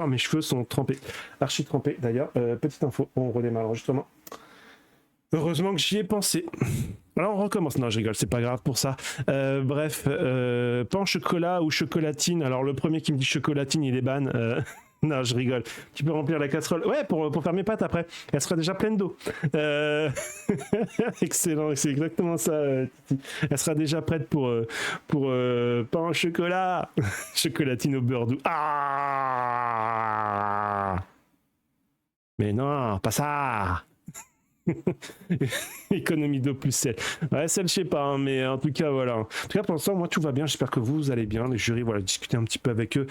Oh, mes cheveux sont trempés, archi trempés d'ailleurs. Petite info, on redémarre l'enregistrement. Heureusement que j'y ai pensé. Alors on recommence. Non, je rigole, c'est pas grave pour ça. Bref, pain au chocolat ou chocolatine. Alors le premier qui me dit chocolatine, il est ban. Non, je rigole. Tu peux remplir la casserole. Ouais, pour faire mes pâtes après. Elle sera déjà pleine d'eau. Excellent, c'est exactement ça, Titi. Elle sera déjà prête pour pain au chocolat. Chocolatine au beurre doux. Ah! Mais non, pas ça. Économie d'eau plus sel. Ouais, sel, je sais pas, hein, mais en tout cas, voilà. En tout cas, pour l'instant, moi, tout va bien. J'espère que vous allez bien. Les jurys, voilà, discuter un petit peu avec eux.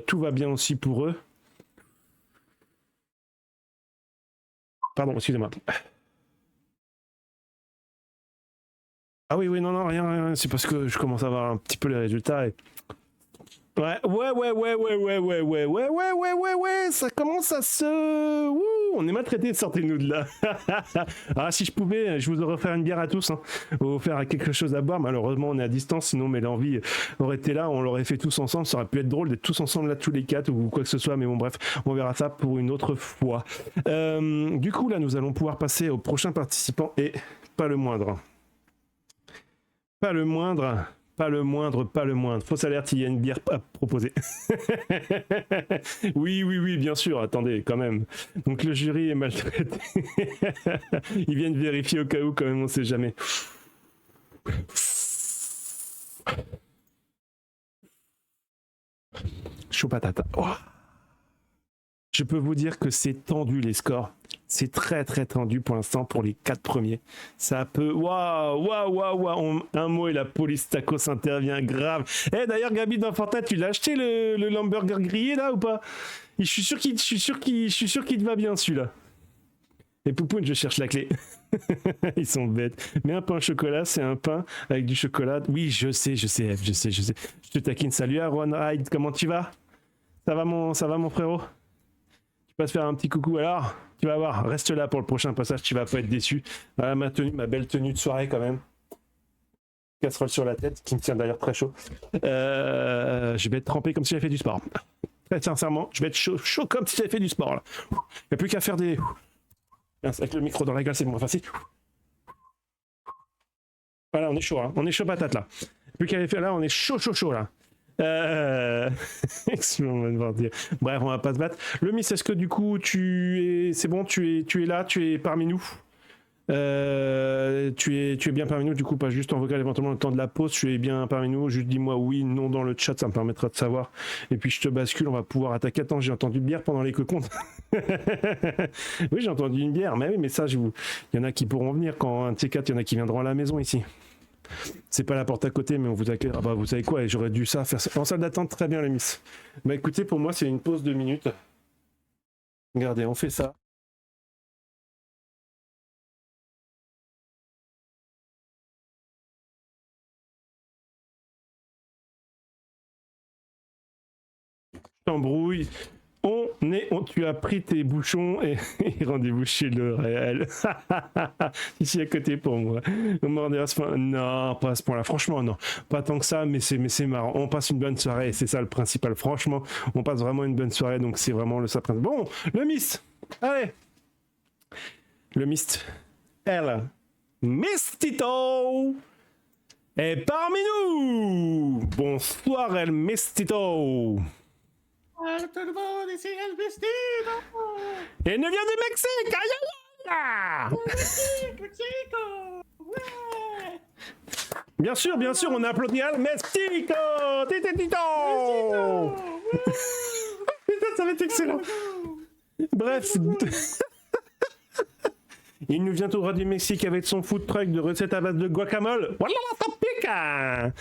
Tout va bien aussi pour eux. Pardon, excusez-moi. Ah oui, oui, non, non, rien. C'est parce que je commence à voir un petit peu les résultats et... Ouais, ça commence à se... Ouh, on est maltraité, sortez-nous de là. Ah, si je pouvais, je vous aurais offert une bière à tous, hein. Vous offrir quelque chose à boire, malheureusement on est à distance, sinon mais l'envie aurait été là, on l'aurait fait tous ensemble, ça aurait pu être drôle d'être tous ensemble là, tous les quatre, ou quoi que ce soit, mais bon bref, on verra ça pour une autre fois. Du coup là, nous allons pouvoir passer au prochain participant, et pas le moindre. Pas le moindre. Pas le moindre. Fausse alerte, il y a une bière à proposer. Oui, bien sûr, attendez, quand même. Donc le jury est maltraité. Ils viennent vérifier au cas où, quand même, on sait jamais. Chaud patate. Oh. Je peux vous dire que c'est tendu les scores. C'est très tendu pour l'instant pour les 4 premiers. Ça peut... Waouh. Un mot et la police tacos intervient grave. Eh d'ailleurs Gabi d'Enfantin, tu l'as acheté le hamburger grillé là ou pas? Je suis sûr qu'il te va bien celui-là. Et Poupoune, je cherche la clé. Ils sont bêtes. Mais un pain au chocolat, c'est un pain avec du chocolat. Oui, je sais. Je te taquine. Salut Aaron Hyde, comment tu vas? Ça va mon frérot? Tu vas se faire un petit coucou alors? Tu vas voir, reste là pour le prochain passage, tu vas pas être déçu. Voilà ma belle tenue de soirée quand même. Casserole sur la tête, qui me tient d'ailleurs très chaud. Je vais être trempé comme si j'avais fait du sport. Très sincèrement, je vais être chaud comme si j'avais fait du sport là. Il n'y a plus qu'à faire des... Avec le micro dans la gueule, c'est moins facile. Voilà, on est chaud, hein. On est chaud patate là. Plus qu'à faire là, on est chaud là. Bref, on va pas se battre. Le Miss, est-ce que du coup c'est bon, tu es là, tu es parmi nous? Tu es bien parmi nous, du coup, pas juste en vocal éventuellement le temps de la pause, tu es bien parmi nous, juste dis-moi oui, non dans le chat, ça me permettra de savoir. Et puis je te bascule, on va pouvoir attaquer. Attends, j'ai entendu bière pendant les comptes. Oui, j'ai entendu une bière, mais oui, mais ça, il y en a qui pourront venir quand un de ces quatre, il y en a qui viendront à la maison ici. C'est pas la porte à côté, mais on vous accueille. Ah bah vous savez quoi, j'aurais dû ça faire ça en salle d'attente, très bien les miss. Bah écoutez, pour moi c'est une pause de minutes. Regardez, on fait ça. T'embrouilles. Tu as pris tes bouchons et rendez-vous chez le réel. Ici à côté pour moi. Non, pas à ce point-là. Franchement, non. Pas tant que ça, mais c'est marrant. On passe une bonne soirée et c'est ça le principal. Franchement, on passe vraiment une bonne soirée, donc c'est vraiment le ça principal. Bon, le Mist. Allez. Le Mist. Elle. Mistito est parmi nous. Bonsoir, El Mistito. Tout le monde ici, El Mistito! Et ne vient du Mexique! Mexico! Ouais! Bien sûr, on a applaudi El Mestico! Titito! Putain, ça va être excellent! Bref. Il nous vient tout droit du Mexique avec son food truck de recettes à base de guacamole. Voilà la topica!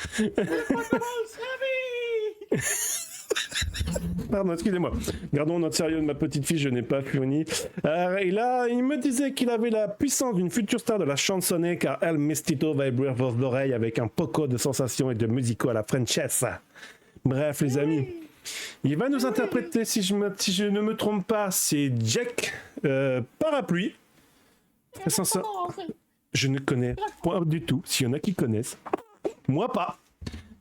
Pardon, excusez-moi. Gardons notre sérieux de ma petite fille, je n'ai pas fini. Et là, il me disait qu'il avait la puissance d'une future star de la chansonnée, car El Mestito va éblouir vos oreilles avec un poco de sensations et de musico à la Francesa. Bref, les amis, il va nous interpréter, si je ne me trompe pas, c'est Jack Parapluie. Je ne connais pas du tout, s'il y en a qui connaissent. Moi pas.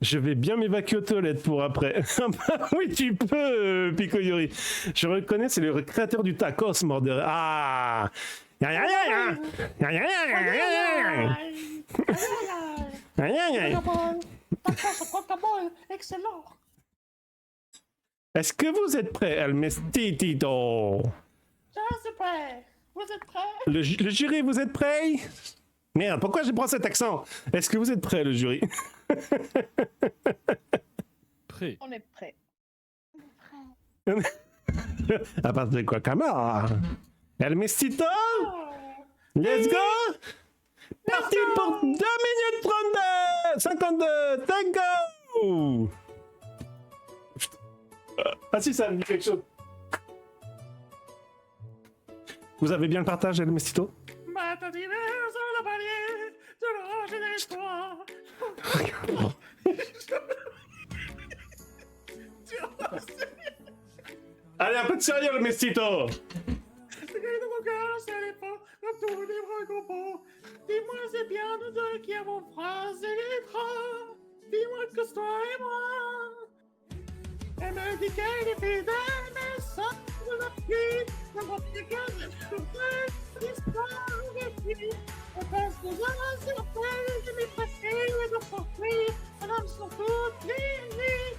Je vais bien m'évacuer aux toilettes pour après. Oui, tu peux, Pico Yuri. Je reconnais, c'est le créateur du tacos, Mordeur. Ah. Ya, ya, ya, ya. Ya, ya, ya, ya, ya, ya. Ya, ya, ya. Guacamole. Tacos au guacamole. Excellent. Est-ce que vous êtes prêts, El Mestito? Je suis prêt. Vous êtes prêts? Le jury, vous êtes prêts? Merde, pourquoi je prends cet accent? Est-ce que vous êtes prêts, le jury? Prêt. On est prêt. On est prêt. À part de quoi, Camara? El Mestito? Let's go! Parti pour 2 minutes 32! 52! Tango! Ah si, ça me dit quelque chose. Vous avez bien le partage, El Mestito? Matin d'hiver sur la palier, de l'orange et de l'espoir. Allez, un peu de sérieux, El Mestito! Le cri de mon cœur s'élève comme tous les bras compos. Dis-moi, c'est bien nous deux qui avons phrasé les draps. Dis-moi que c'est toi et moi. Elle me dit qu'elle est fidèle, mais sans de la fuite. Je vois bien qu'elle est fidèle, l'histoire avec lui. On passe des heures sur elle, je m'ai passé de sortir. Son âme sur toutes les nuits,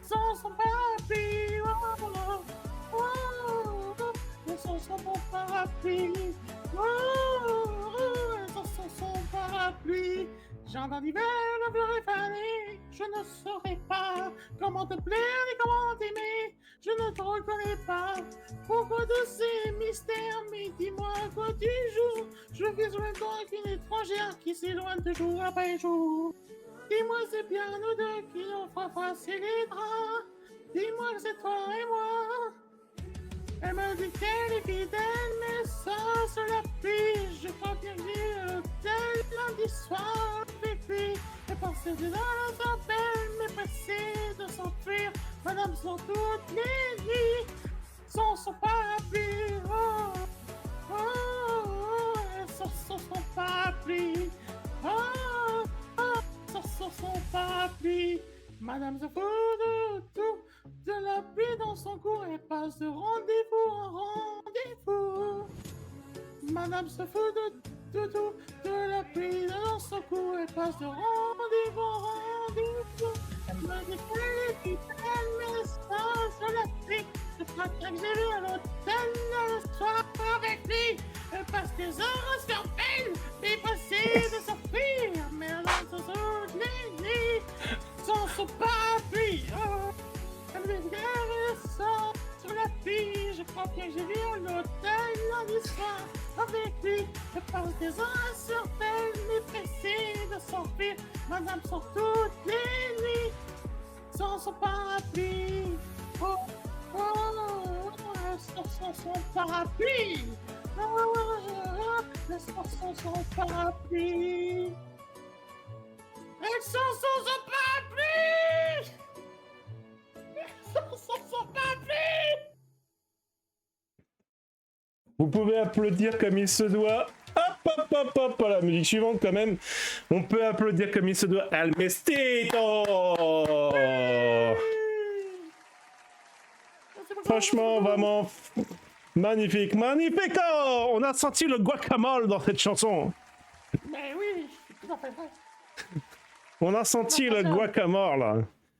sans son parapluie. Oh, oh, oh, oh, oh, sans son parapluie. Oh, oh, oh, sans son parapluie. Jardin d'hiver, la fleur est fanée. Je ne saurais pas comment te plaire ni comment t'aimer. Je ne te reconnais pas. Pourquoi de ces mystères? Mais dis-moi à quoi tu joues. Je vis en même temps qu'une étrangère qui s'éloigne de jour après jour. Dis-moi, c'est bien nous deux qui nous fera passer les draps. Dis-moi que c'est toi et moi. Elle me dit qu'elle est fidèle, mais ça se la pluie. Je crois bien que j'ai l'hôtel lundi soir avec lui. Et pensée de la tempête, mais pressée de s'enfuir. Madame sur toutes les nuits, sans son parapluie. Oh, oh, oh, sans son parapluie. Oh, oh, sans son parapluie. Madame se fout de tout, de la pluie dans son cou, et passe de rendez-vous en rendez-vous. Madame se fout de tout, de la pluie dans son cou, et passe de rendez-vous en rendez-vous. Elle me dit qu'elle est fidèle, mais ça se la pluie. Je crois que j'ai vu à l'hôtel le soir avec lui. Elle passe des heures sur peine, et passer de s'enfuir, mais elle se saute les nuits. Sans son parapluie, oh, elle me sort sur la pluie. Je crois que j'ai vu à l'hôtel lundi soir avec lui. Je passe des heures sur peine, mais pressée de s'enfuir. Madame sort toutes les nuits, sans son parapluie. Oh, oh, oh, sans son parapluie. Oh, oh, oh, sans son parapluie. Elles sont sans son parapluie! Elles sont sans son parapluie! Vous pouvez applaudir comme il se doit. Hop, hop, hop, hop, la musique suivante quand même. On peut applaudir comme il se doit. El Mestito! Franchement, vraiment magnifique, magnifique! On a senti le guacamole dans cette chanson. Mais oui, tout à fait vrai. On a senti le guacamole là.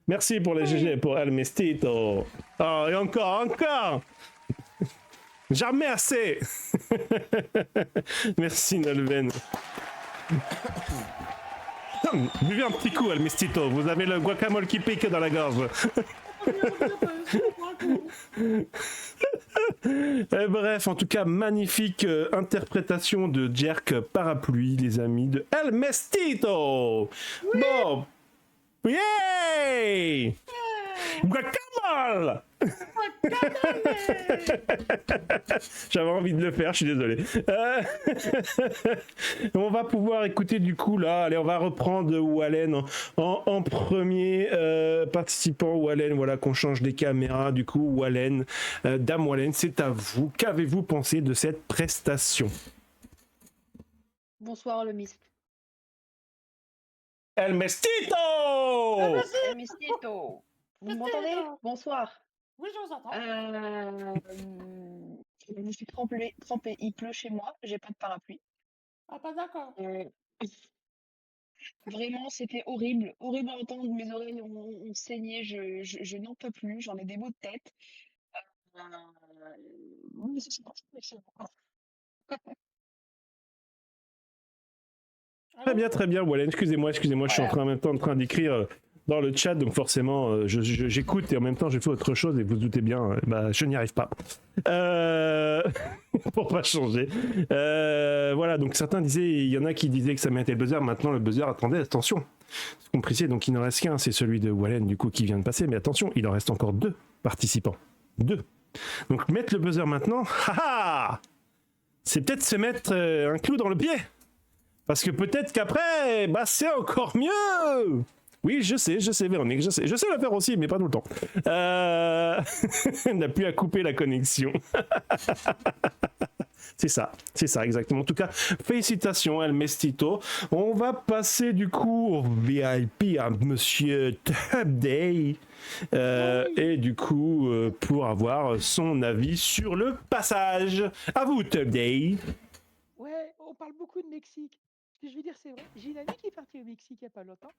Merci pour les GG pour El Mestito. Oh, et encore, encore. Jamais assez. Merci Nolven. Buvez un petit coup El Mestito. Vous avez le guacamole qui pique dans la gorge. Et bref, en tout cas, magnifique interprétation de Jerk Parapluie, les amis, de El Mestito. Oui. Bon. Yay! Guacamole! J'avais envie de le faire, je suis désolé. On va pouvoir écouter du coup là, allez, on va reprendre Wallen en premier participant. Wallen, voilà qu'on change les caméras. Du coup, Wallen, Dame Wallen, c'est à vous. Qu'avez-vous pensé de cette prestation? Bonsoir le MISP. El Mestito! Eh, Mistito, vous m'entendez? Bonsoir. Oui, je vous entends. Je suis trempée, il pleut chez moi, j'ai pas de parapluie. Ah, pas d'accord. Euh, Vraiment, c'était horrible à entendre, mes oreilles ont saigné, je n'en peux plus, j'en ai des maux de tête. Euh, oui, c'est bon, c'est bon. Allô? Très bien, Wallen. Excusez-moi, je suis en même temps en train d'écrire dans le chat, donc forcément, j'écoute et en même temps, je fais autre chose et vous doutez bien, bah, je n'y arrive pas. Pour pas changer. Voilà, donc certains disaient, il y en a qui disaient que ça mettait le buzzer. Maintenant, le buzzer, attendez, attention. C'est compris, donc il n'en reste qu'un, c'est celui de Wallen, du coup, qui vient de passer. Mais attention, il en reste encore 2 participants. 2. Donc mettre le buzzer maintenant, haha, c'est peut-être se mettre un clou dans le pied. Parce que peut-être qu'après, bah c'est encore mieux. Oui, je sais, Véronique, je sais le faire aussi, mais pas tout le temps. On n'a plus à couper la connexion. C'est ça, exactement. En tout cas, félicitations, El Mestito. On va passer du coup au VIP à Monsieur Tubday. Et du coup, pour avoir son avis sur le passage. À vous, Tubday. Ouais, on parle beaucoup de Mexique. Ce que je veux dire, c'est vrai. J'ai une amie qui est partie au Mexique il n'y a pas longtemps.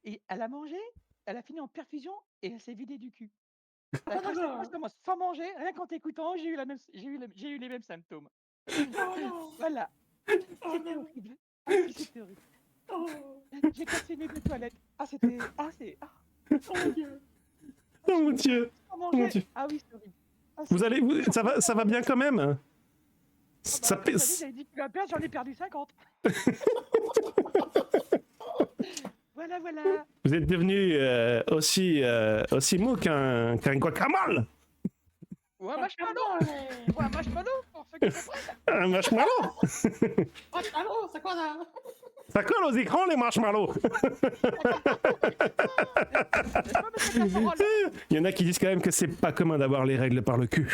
Et elle a mangé, elle a fini en perfusion et elle s'est vidée du cul. Elle a Ah, d'accord. commence sans manger, rien qu'en t'écoutant, j'ai eu les mêmes symptômes. Oh non. Voilà, Oh c'était non. horrible. Ah oui, c'était horrible. Oh. J'ai cassé mes deux toilettes. Ah, c'était. Ah, c'est. Ah, Oh mon Dieu. Oh mon Dieu. sans mon manger. Dieu. Ah oui, c'est horrible. Ah, Vous c'est- allez, ça va bien quand même. Ah bah, Ça cette année, pèse. j'avais dit que tu vas perdre, j'en ai perdu 50. Voilà, voilà. Vous êtes devenu aussi mou qu'un guacamole. Ou un marshmallow. Ou un marshmallow, pour ceux qui comprennent. Un marshmallow. Oh, allô, c'est quoi ça? Ça colle aux écrans, les marshmallows. N'est-ce pas, monsieur Caporal? Il y en a qui disent quand même que c'est pas commun d'avoir les règles par le cul.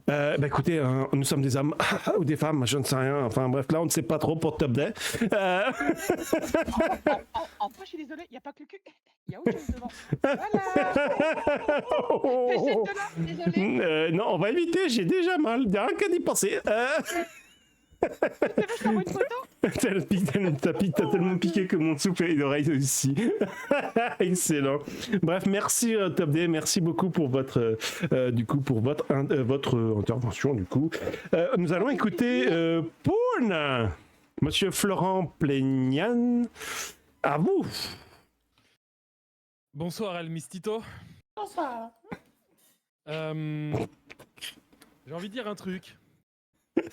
Bah écoutez, nous sommes des hommes ou des femmes, je ne sais rien. Enfin bref, là on ne sait pas trop pour Top Day. Enfin, je suis désolé, il n'y a pas que le cul, il y a autre chose devant. Voilà. Fessette de là, désolé. Non, on va éviter, j'ai déjà mal, rien qu'à y penser. C'est vrai, je t'envoie une photo. T'as tellement piqué que mon souffle et l'oreille aussi. Excellent. Bref, merci Top Day, merci beaucoup pour votre intervention du coup. Nous allons écouter Poun, Monsieur Florent Plénian. À vous. Bonsoir El Mistito. Bonsoir. J'ai envie de dire un truc.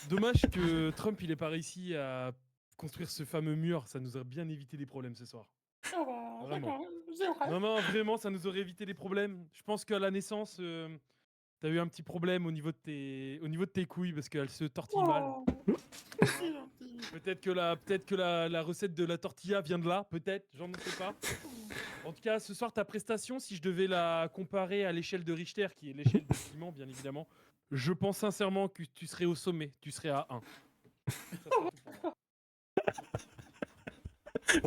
Dommage que Trump il ait pas réussi à construire ce fameux mur, ça nous aurait bien évité des problèmes ce soir. Ah bah, Vraiment. d'accord, c'est vrai. Non, vraiment, ça nous aurait évité des problèmes. Je pense qu'à la naissance, t'as eu un petit problème au niveau de tes couilles parce qu'elles se tortillent mal. Oh, c'est gentil. Peut-être que la recette de la tortilla vient de là, peut-être, j'en ne sais pas. En tout cas, ce soir, ta prestation, si je devais la comparer à l'échelle de Richter, qui est l'échelle du ciment, bien évidemment, je pense sincèrement que tu serais au sommet, tu serais à 1.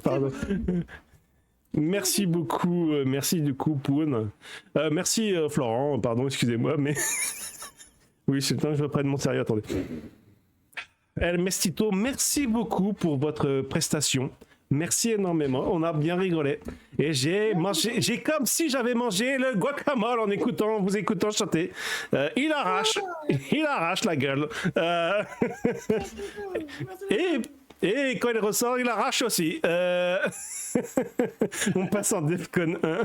Pardon. Merci beaucoup, merci du coup Poun. Merci Florent, pardon, excusez-moi, mais oui, c'est le temps que je reprenne mon sérieux, attendez. El Mestito, merci beaucoup pour votre prestation. Merci énormément, on a bien rigolé. Et j'ai comme si j'avais mangé le guacamole en vous écoutant chanter. Il arrache la gueule. Et quand il ressort, il arrache aussi. On passe en Defcon 1.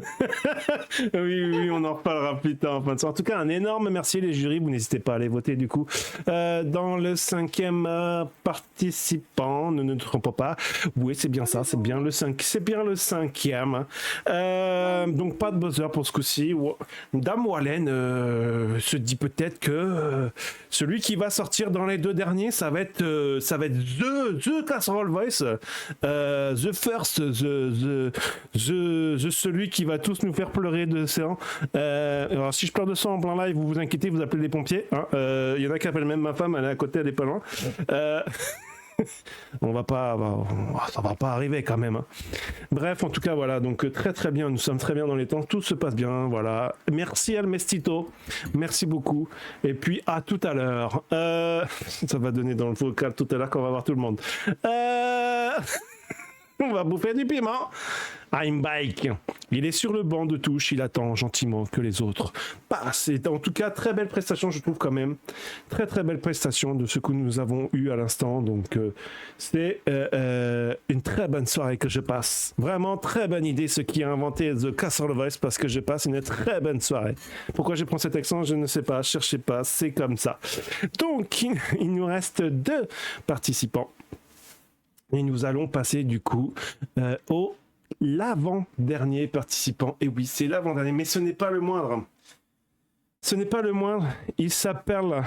oui, on en reparlera plus tard. En tout cas, un énorme merci les jurys. Vous n'hésitez pas à aller voter du coup. Dans le 5e participant, ne nous trompons pas. Oui, c'est bien ça, c'est bien le 5e. Donc pas de buzzer pour ce coup-ci. Dame Wallen se dit peut-être que celui qui va sortir dans les 2 derniers, ça va être The Casserole Voice, The First, celui qui va tous nous faire pleurer de sang. Alors si je pleure de sang en plein live, vous vous inquiétez, vous appelez les pompiers. Il y en a qui appellent même ma femme, elle est à côté, elle est pas loin. Ça va pas arriver quand même, hein. Bref, en tout cas, voilà, donc très très bien, nous sommes très bien dans les temps, tout se passe bien, voilà. Merci Almestito, merci beaucoup, et puis à tout à l'heure. Ça va donner dans le vocal tout à l'heure qu'on va voir tout le monde. On va bouffer du piment. I'm bike. Il est sur le banc de touche, il attend gentiment que les autres passent. Et en tout cas, très belle prestation, je trouve quand même. Très très belle prestation de ce que nous avons eu à l'instant. Donc c'est une très bonne soirée que je passe. Vraiment très bonne idée ce qui a inventé The Castle Voice parce que je passe une très bonne soirée. Pourquoi je prends cet accent, je ne sais pas, cherchez pas, c'est comme ça. Donc il nous reste 2 participants. Et nous allons passer du coup au l'avant-dernier participant. Et oui, c'est l'avant-dernier, mais ce n'est pas le moindre. Ce n'est pas le moindre. Il s'appelle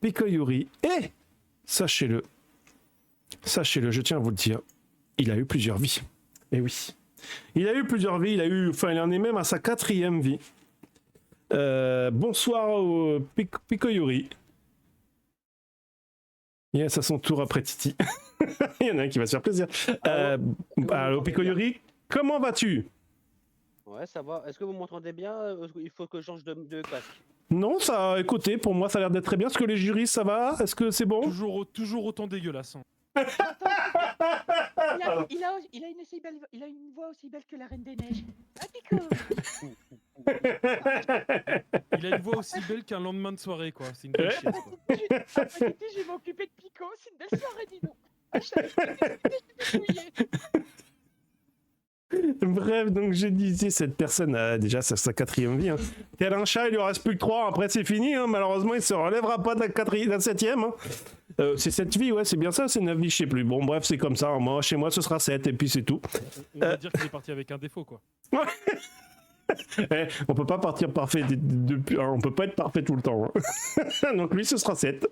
Pikoyuri. Et sachez-le, je tiens à vous le dire, il a eu plusieurs vies. Et oui, il a eu plusieurs vies. Il en est même à sa 4e vie. Bonsoir au Pikoyuri. Yes, à son tour après Titi. Il y en a un qui va se faire plaisir. Allô, Pikoyuri, comment vas-tu? Ouais, ça va. Est-ce que vous m'entendez bien? Il faut que je change de casque. Non, ça, écoutez, pour moi, ça a l'air d'être très bien. Est-ce que les jurys, ça va? Est-ce que c'est bon? Toujours autant dégueulasse. Hein. Il a une voix aussi belle que la Reine des Neiges. Ah, Pico. Il a une voix aussi belle qu'un lendemain de soirée, quoi. C'est une belle chienne, quoi. Je vais m'occuper de Pico, c'est une belle soirée, dis donc. Ah, je suis Bref, donc je disais, cette personne a déjà sa 4e vie. Hein. Tel un chat, il lui en reste plus que 3, après c'est fini. Hein. Malheureusement, il se relèvera pas de la 7e. Hein. C'est 7 vies, ouais, c'est bien ça, c'est 9 vies, je sais plus. Bon, bref, c'est comme ça. Hein. Moi, chez moi, ce sera 7, et puis c'est tout. On va dire qu'il est parti avec un défaut, quoi. On peut pas partir parfait on peut pas être parfait tout le temps. Hein. Donc lui, ce sera 7.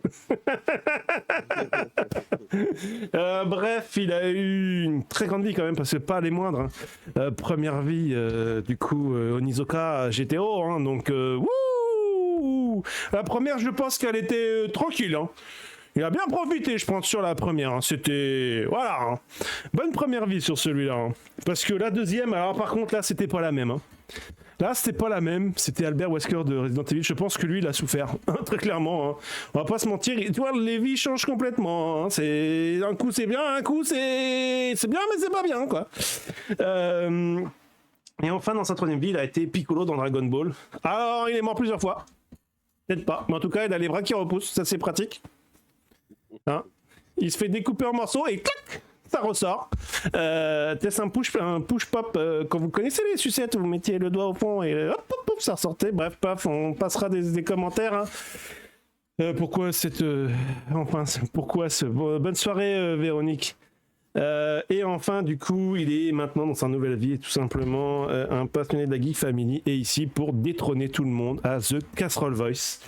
Bref, il a eu une très grande vie quand même, parce que pas les moindres. Hein. Première vie, du coup, Onizuka GTO. Hein, donc, wouh, la première, je pense qu'elle était tranquille. Hein. Il a bien profité, je pense, sur la première. Hein. C'était... Voilà. Hein. Bonne première vie sur celui-là. Hein. Parce que la deuxième, alors par contre, là, c'était pas la même. Hein. Là, c'était pas la même. C'était Albert Wesker de Resident Evil. Je pense que lui, il a souffert. Très clairement. Hein. On va pas se mentir. Tu vois, les vies changent complètement. Hein. C'est... Un coup, c'est bien. Un coup, c'est bien, mais c'est pas bien, quoi. Et enfin, dans sa 3e vie, il a été Piccolo dans Dragon Ball. Alors, il est mort plusieurs fois. Peut-être pas. Mais en tout cas, il a les bras qui repoussent. Ça, c'est pratique. Hein, il se fait découper en morceaux et clac, ça ressort. Test un push-pop. Quand vous connaissez les sucettes, vous mettiez le doigt au fond et hop, hop, hop, ça ressortait. Bref, paf, on passera des commentaires. Hein. Pourquoi bonne soirée, Véronique. Et enfin, du coup, il est maintenant dans sa nouvelle vie, tout simplement un passionné de la Geek Family, et ici pour détrôner tout le monde à The Casserole Voice.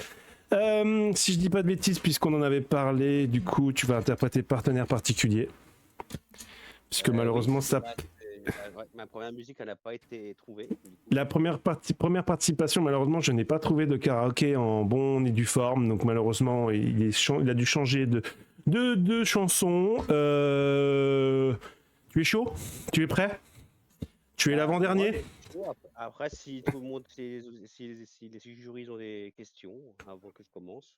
Si je dis pas de bêtises, puisqu'on en avait parlé, du coup, tu vas interpréter partenaire particulier. Puisque malheureusement, ça. Ma première musique, elle n'a pas été trouvée. La première participation, malheureusement, je n'ai pas trouvé de karaoké en bonne et due forme. Donc, malheureusement, il a dû changer de chanson. Tu es chaud? Tu es prêt? Tu es l'avant-dernier? Ouais. Après, si tout le monde, si les jurys ont des questions avant que je commence.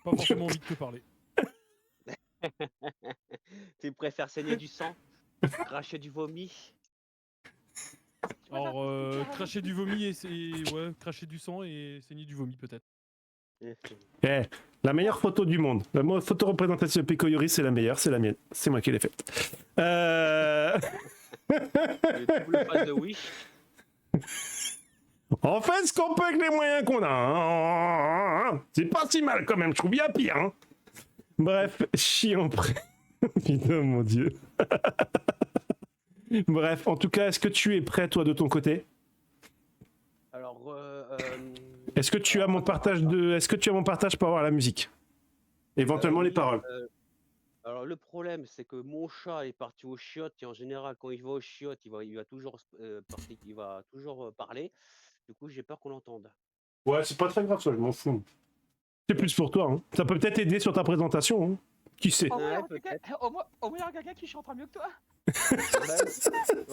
Pas forcément envie de te parler. Tu préfères saigner du sang, cracher du vomi? Alors, cracher du vomi ouais, cracher du sang et saigner du vomi peut-être. La meilleure photo du monde. La photo représentation de Pikoyuri, c'est la meilleure, c'est la mienne. C'est moi qui l'ai faite. Le double face de Wish. On fait ce qu'on peut avec les moyens qu'on a. Hein. C'est pas si mal quand même, je trouve bien pire. Hein. Bref, chiant prêt. Putain, mon Dieu. Bref, en tout cas, est-ce que tu es prêt, toi, de ton côté? Alors, est-ce que tu as mon partage pour avoir la musique? Éventuellement les paroles. Alors le problème, c'est que mon chat est parti aux chiottes et en général, quand il va aux chiottes, il va toujours parler. Du coup, j'ai peur qu'on l'entende. Ouais, c'est pas très grave ça, je m'en fous. C'est plus pour toi. Hein. Ça peut peut-être aider sur ta présentation. Hein. Qui sait? Au moins, Ouais, il y aura quelqu'un- au moins, il y aura quelqu'un qui chantera mieux que toi.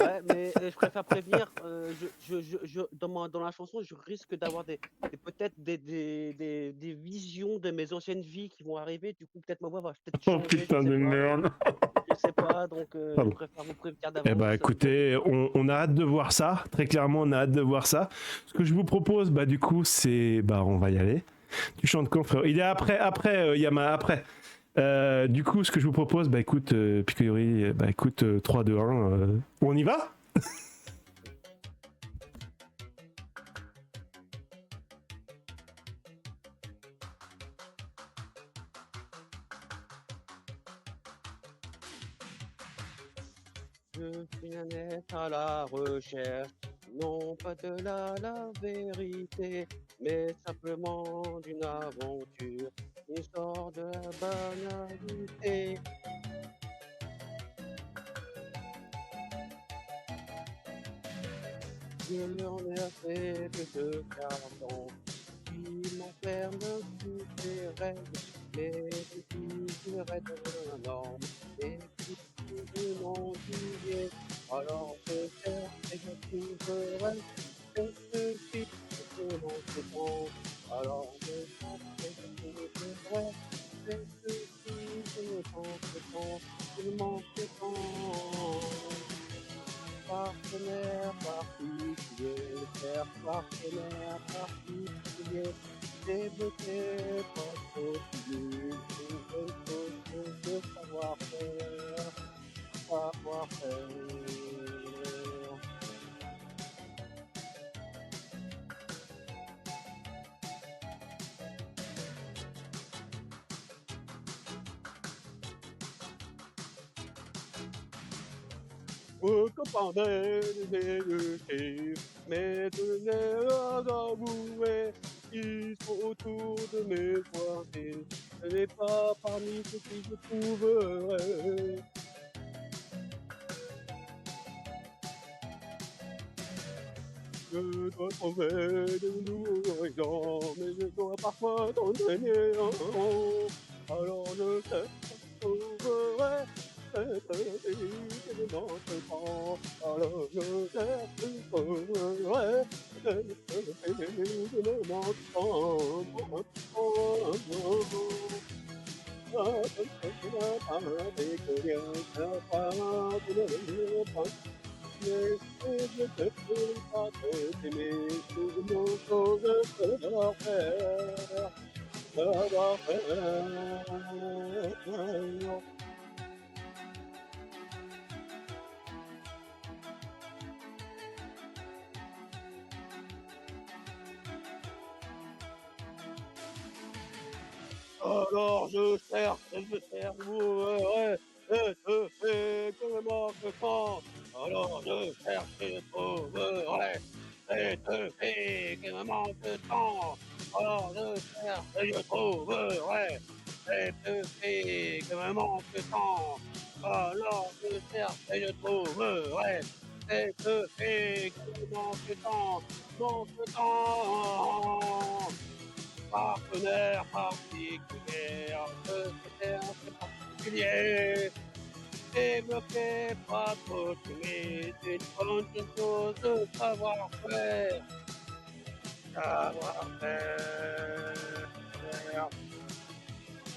Ouais, mais je préfère prévenir. Dans la chanson, je risque d'avoir peut-être des visions de mes anciennes vies qui vont arriver. Du coup, peut-être ma voix va peut-être Oh changer. putain de merde. Je sais pas, donc je Pardon. préfère vous prévenir Eh d'avance. bah écoutez, on a hâte de voir ça. Très clairement, on a hâte de voir ça. Ce que je vous propose, bah du coup, c'est... Bah on va y aller. Tu chantes quand, frère? Il est après, Yama, après. Du coup, ce que je vous propose, bah écoute, Picoyori, bah écoute, 3, 2, 1, on y va? Je suis un être à la recherche, non pas de la vérité, mais simplement d'une aventure qui sort de la banalité. Je en ai assez de carton qui m'enferme sous ses règles, mais qui reste la norme et qui m'ont oublié. Alors je cherche et je trouverai ce qui me manque. Alors je cherche et je trouverai ce qui me manque tant. Partenaire particulier, faire partenaire particulier, débloquer pas trop timide, une bonne chose de savoir-faire, savoir-faire. Copain des mais de l'air avouer, ils sont autour de mes voisins, ce n'est pas parmi ceux qui je trouverai. Je dois trouver de nouveaux horizons, mais je dois parfois t'entraîner. Alors je sais que je trouverai cette vie qui ne manque pas. Alors je sais que je trouverai cette vie qui ne manque pas. Je te peux pas t'aimer, tout mon chose savoir-faire, savoir-faire. Alors je cherche, ouais, et je fais que me manque tant. Alors je cherche et je trouverai, et je fais que me manque tant. Alors je cherche et je trouverai, et je fais que me manque tant. Alors je cherche et je trouverai, et je fais que me manque tant, manque tant. Partenaire particulier, particulier, débloqué, pas trop timide, une bonne chose de savoir-faire, savoir-faire.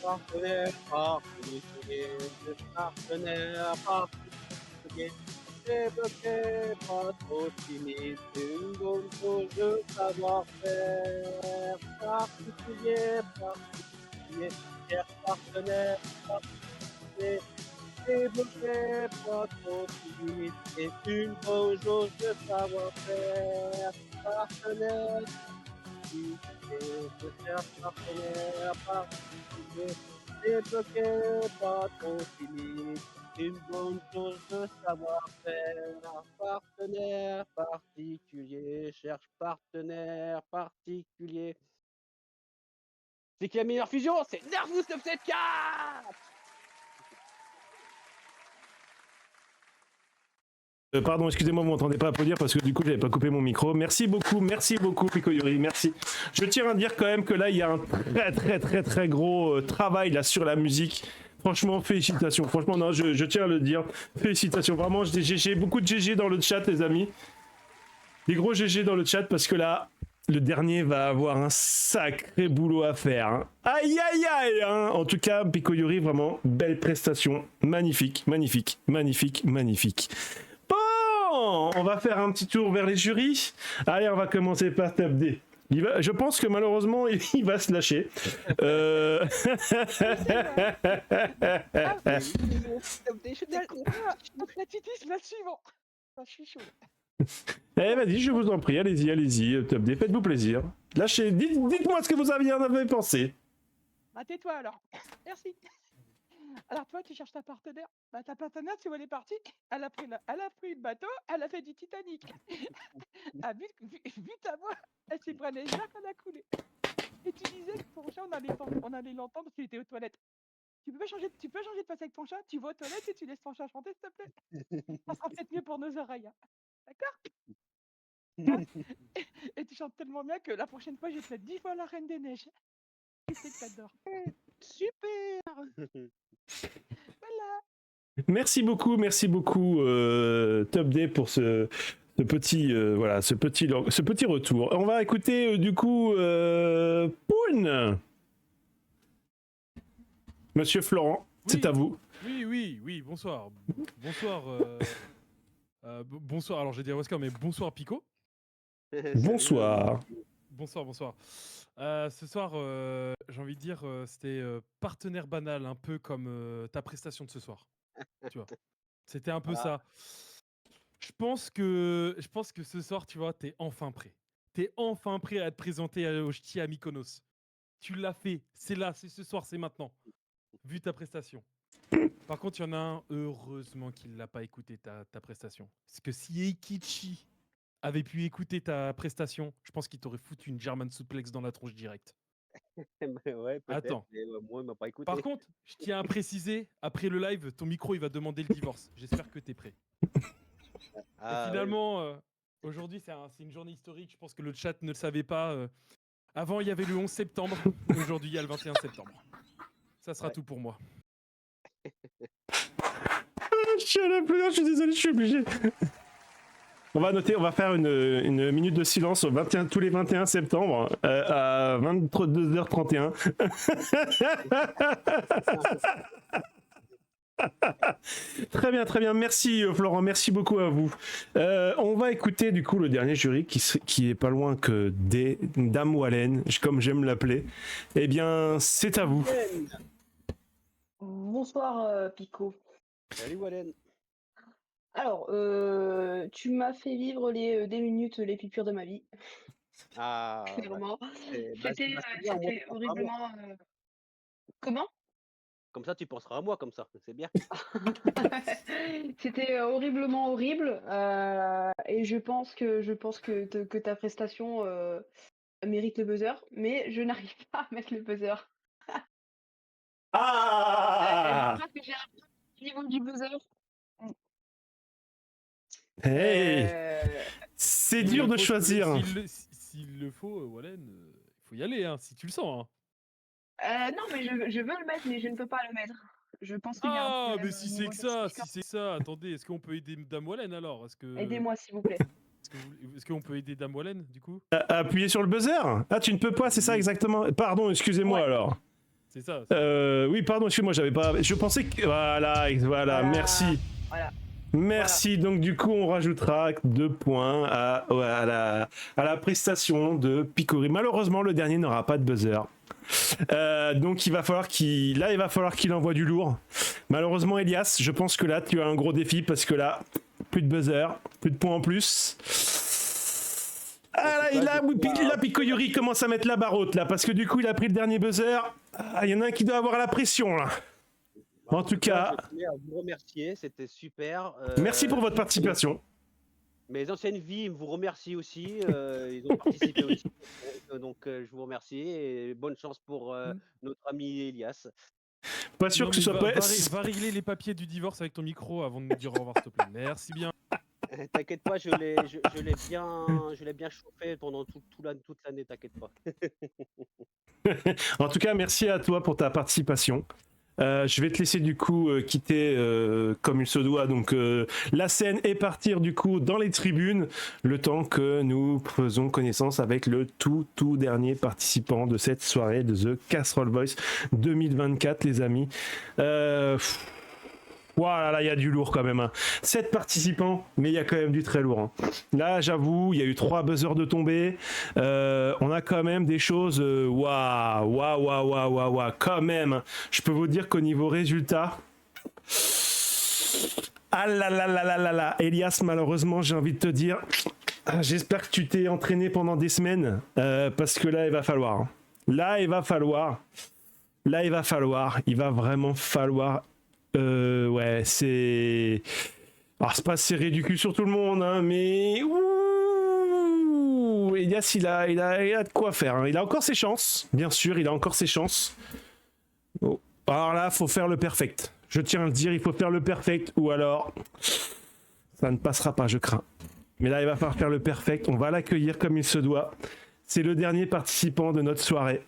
Partenaire particulier, partenaire particulier, débloqué, pas trop timide, une bonne chose de savoir-faire, particulier, particulier, cher partenaire particulier, débloqué, pas trop timide, c'est une bonne chose de savoir-faire, partenaire particulier, cher partenaire particulier, débloqué, pas trop timide. Une bonne chose de savoir-faire, partenaire particulier, cherche partenaire particulier. C'est qui la meilleure fusion? C'est Nervous 974! Pardon, excusez-moi, vous m'entendez pas applaudir parce que du coup, j'avais pas coupé mon micro. Merci beaucoup, Picoyori, merci. Je tiens à dire quand même que là, il y a un très gros travail là sur la musique. Franchement, félicitations. Franchement, non, je tiens à le dire. Félicitations. Vraiment, j'ai beaucoup de GG dans le chat, les amis. Des gros GG dans le chat parce que là, le dernier va avoir un sacré boulot à faire. Hein. Aïe, aïe, aïe. Hein. En tout cas, Pico Yuri, vraiment, belle prestation. Magnifique, magnifique, magnifique, magnifique. Bon, on va faire un petit tour vers les jurys. Allez, on va commencer par Top D. Je pense que malheureusement, il va se lâcher. La Titi, c'est la suivante. Je suis chaud. Eh, vas-y, je vous en prie, allez-y, allez-y, Top D, faites-vous plaisir. Lâchez, dites-moi ce que vous en avez pensé. Bah, tais-toi alors. Merci. Alors, toi, tu cherches ta partenaire. Bah, ta partenaire, tu vois, elle est partie. Elle a pris le bateau, elle a fait du Titanic. Ah, vu ta voix, elle s'est pris les jacques, elle a coulé. Et tu disais que ton chat, on allait l'entendre parce qu'il était aux toilettes. Tu peux changer de place avec ton chat, tu vas aux toilettes et tu laisses ton chat chanter, s'il te plaît. Ça sera peut-être mieux pour nos oreilles. Hein. D'accord. Et tu chantes tellement bien que la prochaine fois, je vais te mettre 10 fois la Reine des Neiges. Je sais que t'adores. Super. Voilà. Merci beaucoup, Top D pour ce petit, voilà, ce petit retour. On va écouter du coup Poun. Monsieur Florent, c'est à vous. Oui, bonsoir. Bonsoir. Bonsoir, alors j'ai dit Oscar, mais bonsoir Pico. Bonsoir. Bonsoir. Ce soir, j'ai envie de dire, c'était partenaire banal, un peu comme ta prestation de ce soir. Tu vois, c'était un peu ça. Je pense que ce soir, tu vois, t'es enfin prêt. T'es enfin prêt à te présenter au ch'ti à Mykonos. Tu l'as fait, c'est là, c'est ce soir, c'est maintenant. Vu ta prestation. Par contre, il y en a un, heureusement qu'il l'a pas écouté ta prestation. Parce que si Eikichi avait pu écouter ta prestation, je pense qu'il t'aurait foutu une German suplex dans la tronche directe. Ouais, peut-être. Attends. Mais moi, il m'a pas écouté. Par contre, je tiens à préciser, après le live, ton micro, il va demander le divorce. J'espère que t'es prêt. Et finalement, aujourd'hui, c'est une journée historique. Je pense que le chat ne le savait pas. Avant, il y avait le 11 septembre. Aujourd'hui, il y a le 21 septembre. Ça sera tout pour moi. Je suis à la pleurer, je suis désolé, je suis obligé. On va noter, on va faire une minute de silence tous les 21 septembre à 22h31. Très bien, merci Florent, merci beaucoup à vous. On va écouter du coup le dernier jury qui est pas loin que Dame Wallen, comme j'aime l'appeler. Eh bien, c'est à vous. Bonsoir Pico. Salut Wallen. Alors, tu m'as fait vivre des minutes les plus pures de ma vie. Ah, Clairement. bah, C'était bien, moi, c'était horriblement. Comment? comme ça, tu penseras à moi, comme ça. C'est bien. C'était horriblement horrible. Et je pense que ta prestation mérite le buzzer, mais je n'arrive pas à mettre le buzzer. Ah Je crois que j'ai un niveau du buzzer. Hey, Euh, c'est dur de choisir. S'il le faut, Wallen, il faut y aller, hein, si tu le sens. non, mais je veux le mettre, mais je ne peux pas le mettre. Je pense qu'il y a un Ah, problème mais si au c'est niveau que de ça, Speaker. attendez, est-ce qu'on peut aider Dame Wallen alors? Aidez-moi, s'il vous plaît. Est-ce qu'on peut aider Dame Wallen, du coup? Appuyer sur le buzzer. Ah, tu ne peux pas, c'est ça exactement. Pardon, excusez-moi Ouais. alors. C'est ça. Oui, pardon, excusez-moi, j'avais pas. Je pensais que. Voilà, merci. Voilà. Merci. Donc, du coup, on rajoutera 2 points à la prestation de Picori. Malheureusement, le dernier n'aura pas de buzzer. Donc, il va falloir qu'il envoie du lourd. Malheureusement, Elias, je pense que là, tu as un gros défi parce que là, plus de buzzer, plus de points en plus. Ah là, Pico Yuri commence à mettre la barre haute là parce que du coup, il a pris le dernier buzzer. Ah, il y en a un qui doit avoir la pression là. En tout cas, je tenais à vous remercier, c'était super. Merci pour votre participation. Mes anciennes vies vous remercient aussi. Ils ont participé aussi. Donc, je vous remercie et bonne chance pour notre ami Elias. Pas sûr que ce soit pas. Va régler les papiers du divorce avec ton micro avant de nous dire au revoir, s'il te plaît. Merci bien. T'inquiète pas, je l'ai bien chauffé pendant toute l'année, t'inquiète pas. En tout cas, merci à toi pour ta participation. Je vais te laisser du coup quitter comme il se doit donc la scène et partir du coup dans les tribunes le temps que nous faisons connaissance avec le tout dernier participant de cette soirée de The Casserole Voice 2024 les amis. Voilà, là, il y a du lourd quand même. 7 participants, mais il y a quand même du très lourd. Là, j'avoue, il y a eu 3 buzzers de tombée. On a quand même des choses. Waouh, quand même. Je peux vous dire qu'au niveau résultat. Ah là là là là là là. Elias, malheureusement, j'ai envie de te dire. J'espère que tu t'es entraîné pendant des semaines. Parce que là, il va falloir. Il va vraiment falloir. Ouais, c'est. Alors, c'est pas serré du cul sur tout le monde, hein, mais. Ouh, Elias, il a de quoi faire. Hein. Il a encore ses chances, bien sûr, il a encore ses chances. Oh. Alors là, faut faire le perfect. Je tiens à le dire, il faut faire le perfect, ou alors. Ça ne passera pas, je crains. Mais là, il va falloir faire le perfect. On va l'accueillir comme il se doit. C'est le dernier participant de notre soirée.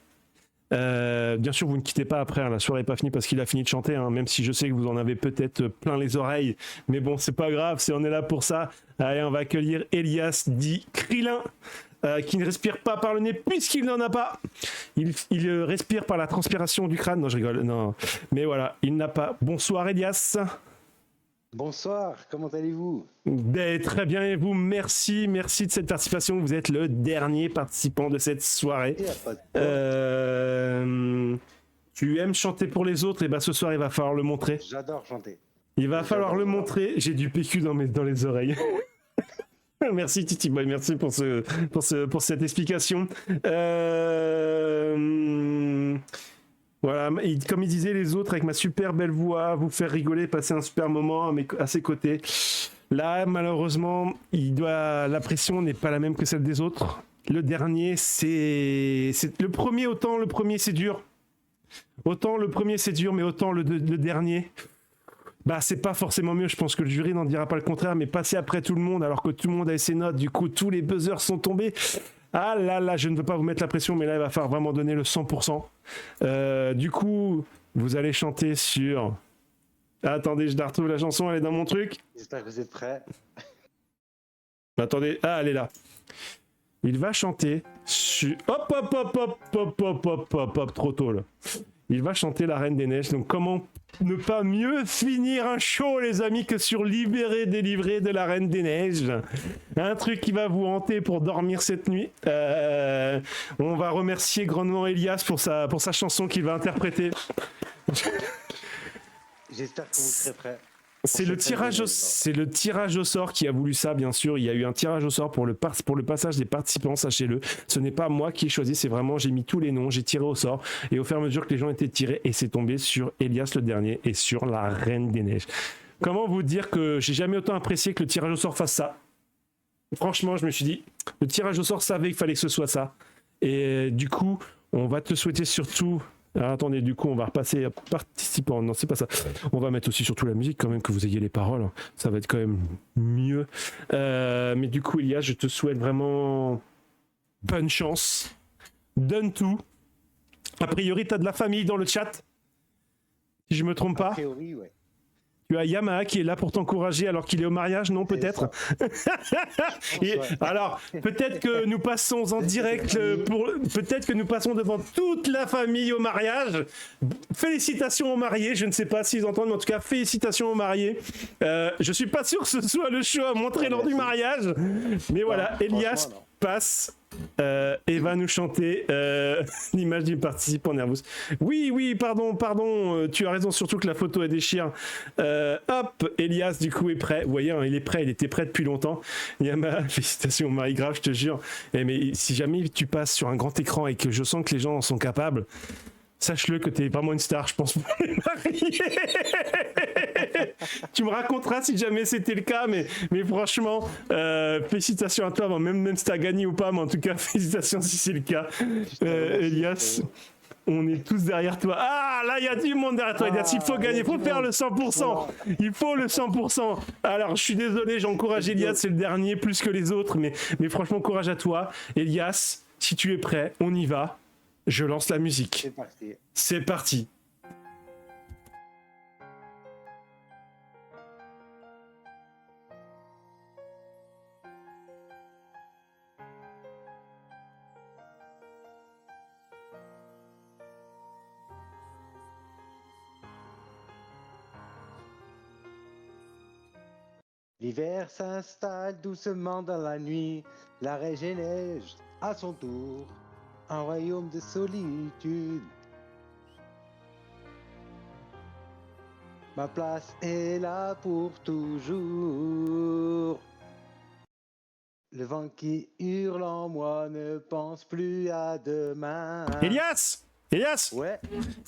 Bien sûr, vous ne quittez pas après, hein, la soirée n'est pas finie parce qu'il a fini de chanter, hein, même si je sais que vous en avez peut-être plein les oreilles, mais bon, c'est pas grave, on est là pour ça. Allez, on va accueillir Elias dit Krillin, qui ne respire pas par le nez puisqu'il n'en a pas. Il respire par la transpiration du crâne. Non, je rigole, non. Mais voilà, il n'a pas. Bonsoir Elias. Bonsoir, comment allez-vous? Ben, très bien, et vous, merci de cette participation. Vous êtes le dernier participant de cette soirée. Tu aimes chanter pour les autres, et ben ce soir il va falloir le montrer. J'adore chanter. Il va falloir le montrer. J'ai du PQ dans les oreilles. Merci Titi Boy, merci pour cette explication. Voilà, comme il disait les autres, avec ma super belle voix, vous faire rigoler, passer un super moment à ses côtés. Là, malheureusement, la pression n'est pas la même que celle des autres. Le dernier, c'est le premier, autant le premier c'est dur. Autant le premier c'est dur, mais autant le dernier, bah c'est pas forcément mieux. Je pense que le jury n'en dira pas le contraire, mais passer après tout le monde, alors que tout le monde a ses notes, du coup tous les buzzers sont tombés. Ah là, je ne veux pas vous mettre la pression, mais là, il va falloir vraiment donner le 100%. Du coup, vous allez chanter sur... Attendez, je la retrouve la chanson, elle est dans mon truc. J'espère que vous êtes prêts. Attendez, elle est là. Il va chanter sur... Hop, trop tôt, là. Il va chanter La Reine des Neiges. Donc, comment ne pas mieux finir un show, les amis, que sur Libéré, délivré de La Reine des Neiges. Un truc qui va vous hanter pour dormir cette nuit. On va remercier grandement Elias pour sa chanson qu'il va interpréter. J'espère que vous serez prêts. C'est le tirage au sort qui a voulu ça, bien sûr. Il y a eu un tirage au sort pour le passage des participants, sachez-le. Ce n'est pas moi qui ai choisi, c'est vraiment, j'ai mis tous les noms, j'ai tiré au sort. Et au fur et à mesure que les gens étaient tirés, et c'est tombé sur Elias le dernier et sur la Reine des Neiges. Comment vous dire que j'ai jamais autant apprécié que le tirage au sort fasse ça. Franchement, je me suis dit, le tirage au sort savait qu'il fallait que ce soit ça. Et du coup, on va te souhaiter surtout... Alors attendez, du coup, on va repasser à participants. Non, c'est pas ça. On va mettre aussi surtout la musique, quand même, que vous ayez les paroles. Ça va être quand même mieux. Mais du coup, Elias, je te souhaite vraiment bonne chance. Donne tout. A priori, t'as de la famille dans le chat. Si je me trompe pas. A priori, ouais. Tu as Yamaha qui est là pour t'encourager alors qu'il est au mariage, non, peut-être? Alors, peut-être que nous passons en direct peut-être que nous passons devant toute la famille au mariage. Félicitations aux mariés, je ne sais pas s'ils entendent, mais en tout cas, félicitations aux mariés. Je suis pas sûr que ce soit le show à montrer lors du mariage, mais voilà, Elias passe et va nous chanter l'image du participant nerveux. Oui, pardon, tu as raison, surtout que la photo elle déchire. Hop, Elias du coup est prêt. Vous voyez, hein, il est prêt, il était prêt depuis longtemps. Félicitations Marie, grave, je te jure. Mais si jamais tu passes sur un grand écran et que je sens que les gens en sont capables, sache-le que t'es vraiment une star, je pense, pour les mariés. Tu me raconteras si jamais c'était le cas, mais franchement, félicitations à toi, même si t'as gagné ou pas, mais en tout cas, félicitations si c'est le cas. Elias, on est tous derrière toi. Ah, là, il y a du monde derrière toi, Elias. Il faut gagner, il faut faire le 100%. Il faut le 100%. Alors, je suis désolé, j'encourage Elias, c'est le dernier, plus que les autres, mais franchement, courage à toi. Elias, si tu es prêt, on y va. Je lance la musique. C'est parti. C'est parti. L'hiver s'installe doucement dans la nuit, la neige et neige à son tour, un royaume de solitude. Ma place est là pour toujours. Le vent qui hurle en moi ne pense plus à demain. Elias! Elias! Ouais,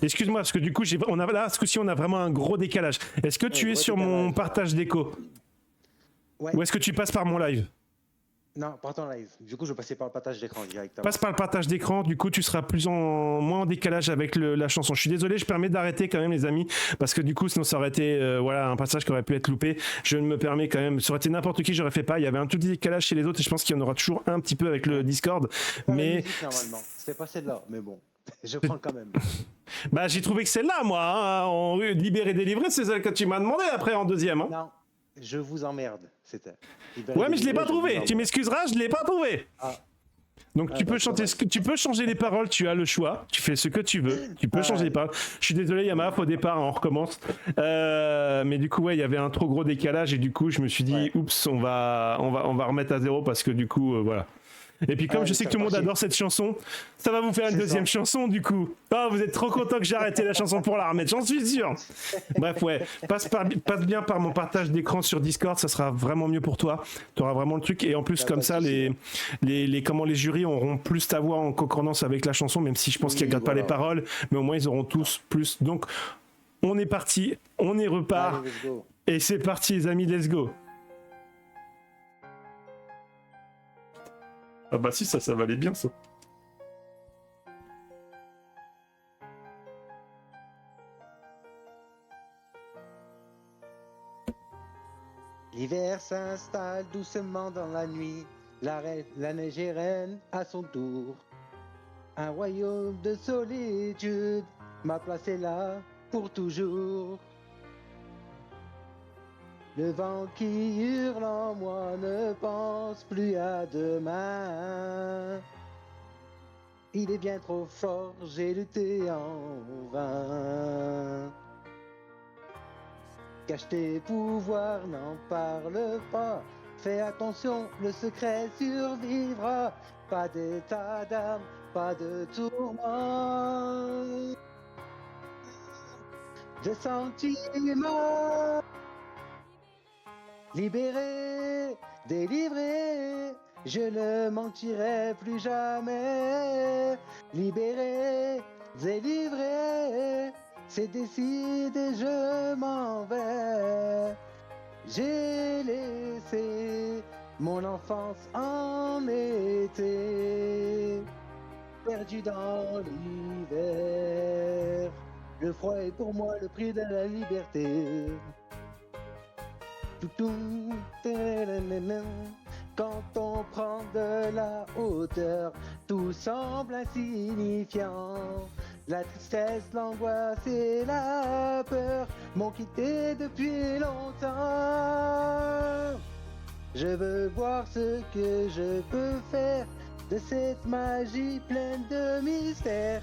Excuse-moi, parce que du coup, là, ce coup-ci, on a vraiment un gros décalage. Est-ce que tu es gros sur mon décalage. partage d'écho? ouais. Ou est-ce que tu passes par mon live? Non, pas en live. Du coup, je vais passer par le partage d'écran directement. Passe par le partage d'écran, du coup tu seras moins en décalage avec la chanson. Je suis désolé, je permets d'arrêter quand même les amis, parce que du coup sinon ça aurait été voilà, un passage qui aurait pu être loupé. Je me permets quand même, ça aurait été n'importe qui, j'aurais fait pas. Il y avait un tout petit décalage chez les autres et je pense qu'il y en aura toujours un petit peu avec le Discord. Pas la Mais musique, normalement. C'est pas celle-là, mais bon. Je prends quand même. bah j'ai trouvé que celle-là, moi, hein, en libéré délivré, c'est celle que tu m'as demandé après en deuxième. Hein. Non, je vous emmerde, c'était. Ouais, mais je l'ai pas trouvé. Tu m'excuseras, je l'ai pas trouvé. Ah. Donc tu bah, peux chanter, tu peux changer les paroles, tu as le choix, tu fais ce que tu veux, tu peux changer les paroles. Je suis désolé Yamaha, au départ, on recommence. Mais du coup ouais, il y avait un trop gros décalage et du coup je me suis dit Ouais. oups, on va remettre à zéro parce que du coup voilà. Et puis comme je sais que tout le monde adore cette chanson, ça va vous faire une C'est deuxième ça. chanson du coup. Ah, vous êtes trop content que j'ai arrêté la chanson pour la remettre, j'en suis sûr. Bref, ouais, passe bien par mon partage d'écran sur Discord, ça sera vraiment mieux pour toi. Tu auras vraiment le truc et en plus Pas comme de ça souci. les jurys auront plus ta voix en concordance avec la chanson, même si je pense Oui, qu'ils regardent pas voilà. les paroles, mais au moins ils auront tous plus. Donc on est parti, on y repart Allez, let's go. et c'est parti les amis, let's go. Ah bah si, ça valait bien ça. L'hiver s'installe doucement dans la nuit, la neige est reine à son tour. Un royaume de solitude, ma place est là pour toujours. Le vent qui hurle en moi ne pense plus à demain. Il est bien trop fort, j'ai lutté en vain. Cache tes pouvoirs, n'en parle pas. Fais attention, le secret survivra. Pas d'état d'âme, pas de tourment. De sentiments. Libéré, délivré, je ne mentirai plus jamais. Libéré, délivré, c'est décidé, je m'en vais. J'ai laissé mon enfance en été, perdu dans l'hiver. Le froid est pour moi le prix de la liberté. Quand on prend de la hauteur, tout semble insignifiant. La tristesse, l'angoisse et la peur m'ont quitté depuis longtemps. Je veux voir ce que je peux faire de cette magie pleine de mystère.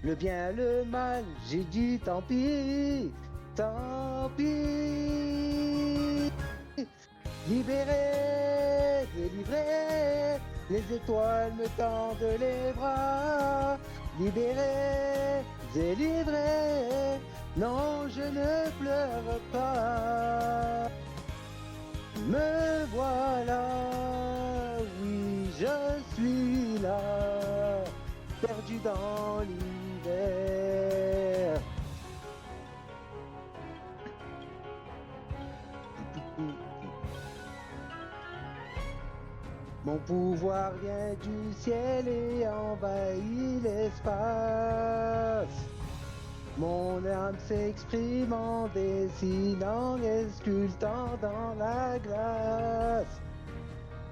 Le bien, le mal, j'ai dit tant pis. Tant pis, libéré, délivré, les étoiles me tendent les bras. Libéré, délivré, non je ne pleure pas. Me voilà, oui je suis là, perdu dans l'hiver. Mon pouvoir vient du ciel et envahit l'espace. Mon âme s'exprime en dessinant et sculptant dans la glace.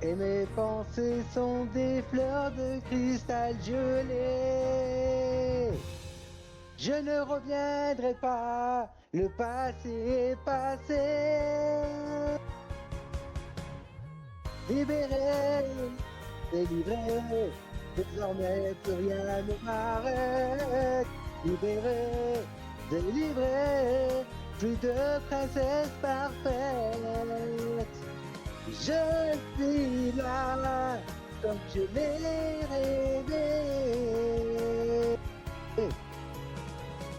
Et mes pensées sont des fleurs de cristal gelé. Je ne reviendrai pas, le passé est passé. Libéré, délivré, désormais plus rien ne m'arrête. Libéré, délivré, plus de princesse parfaite. Je suis là, comme je l'ai rêvé.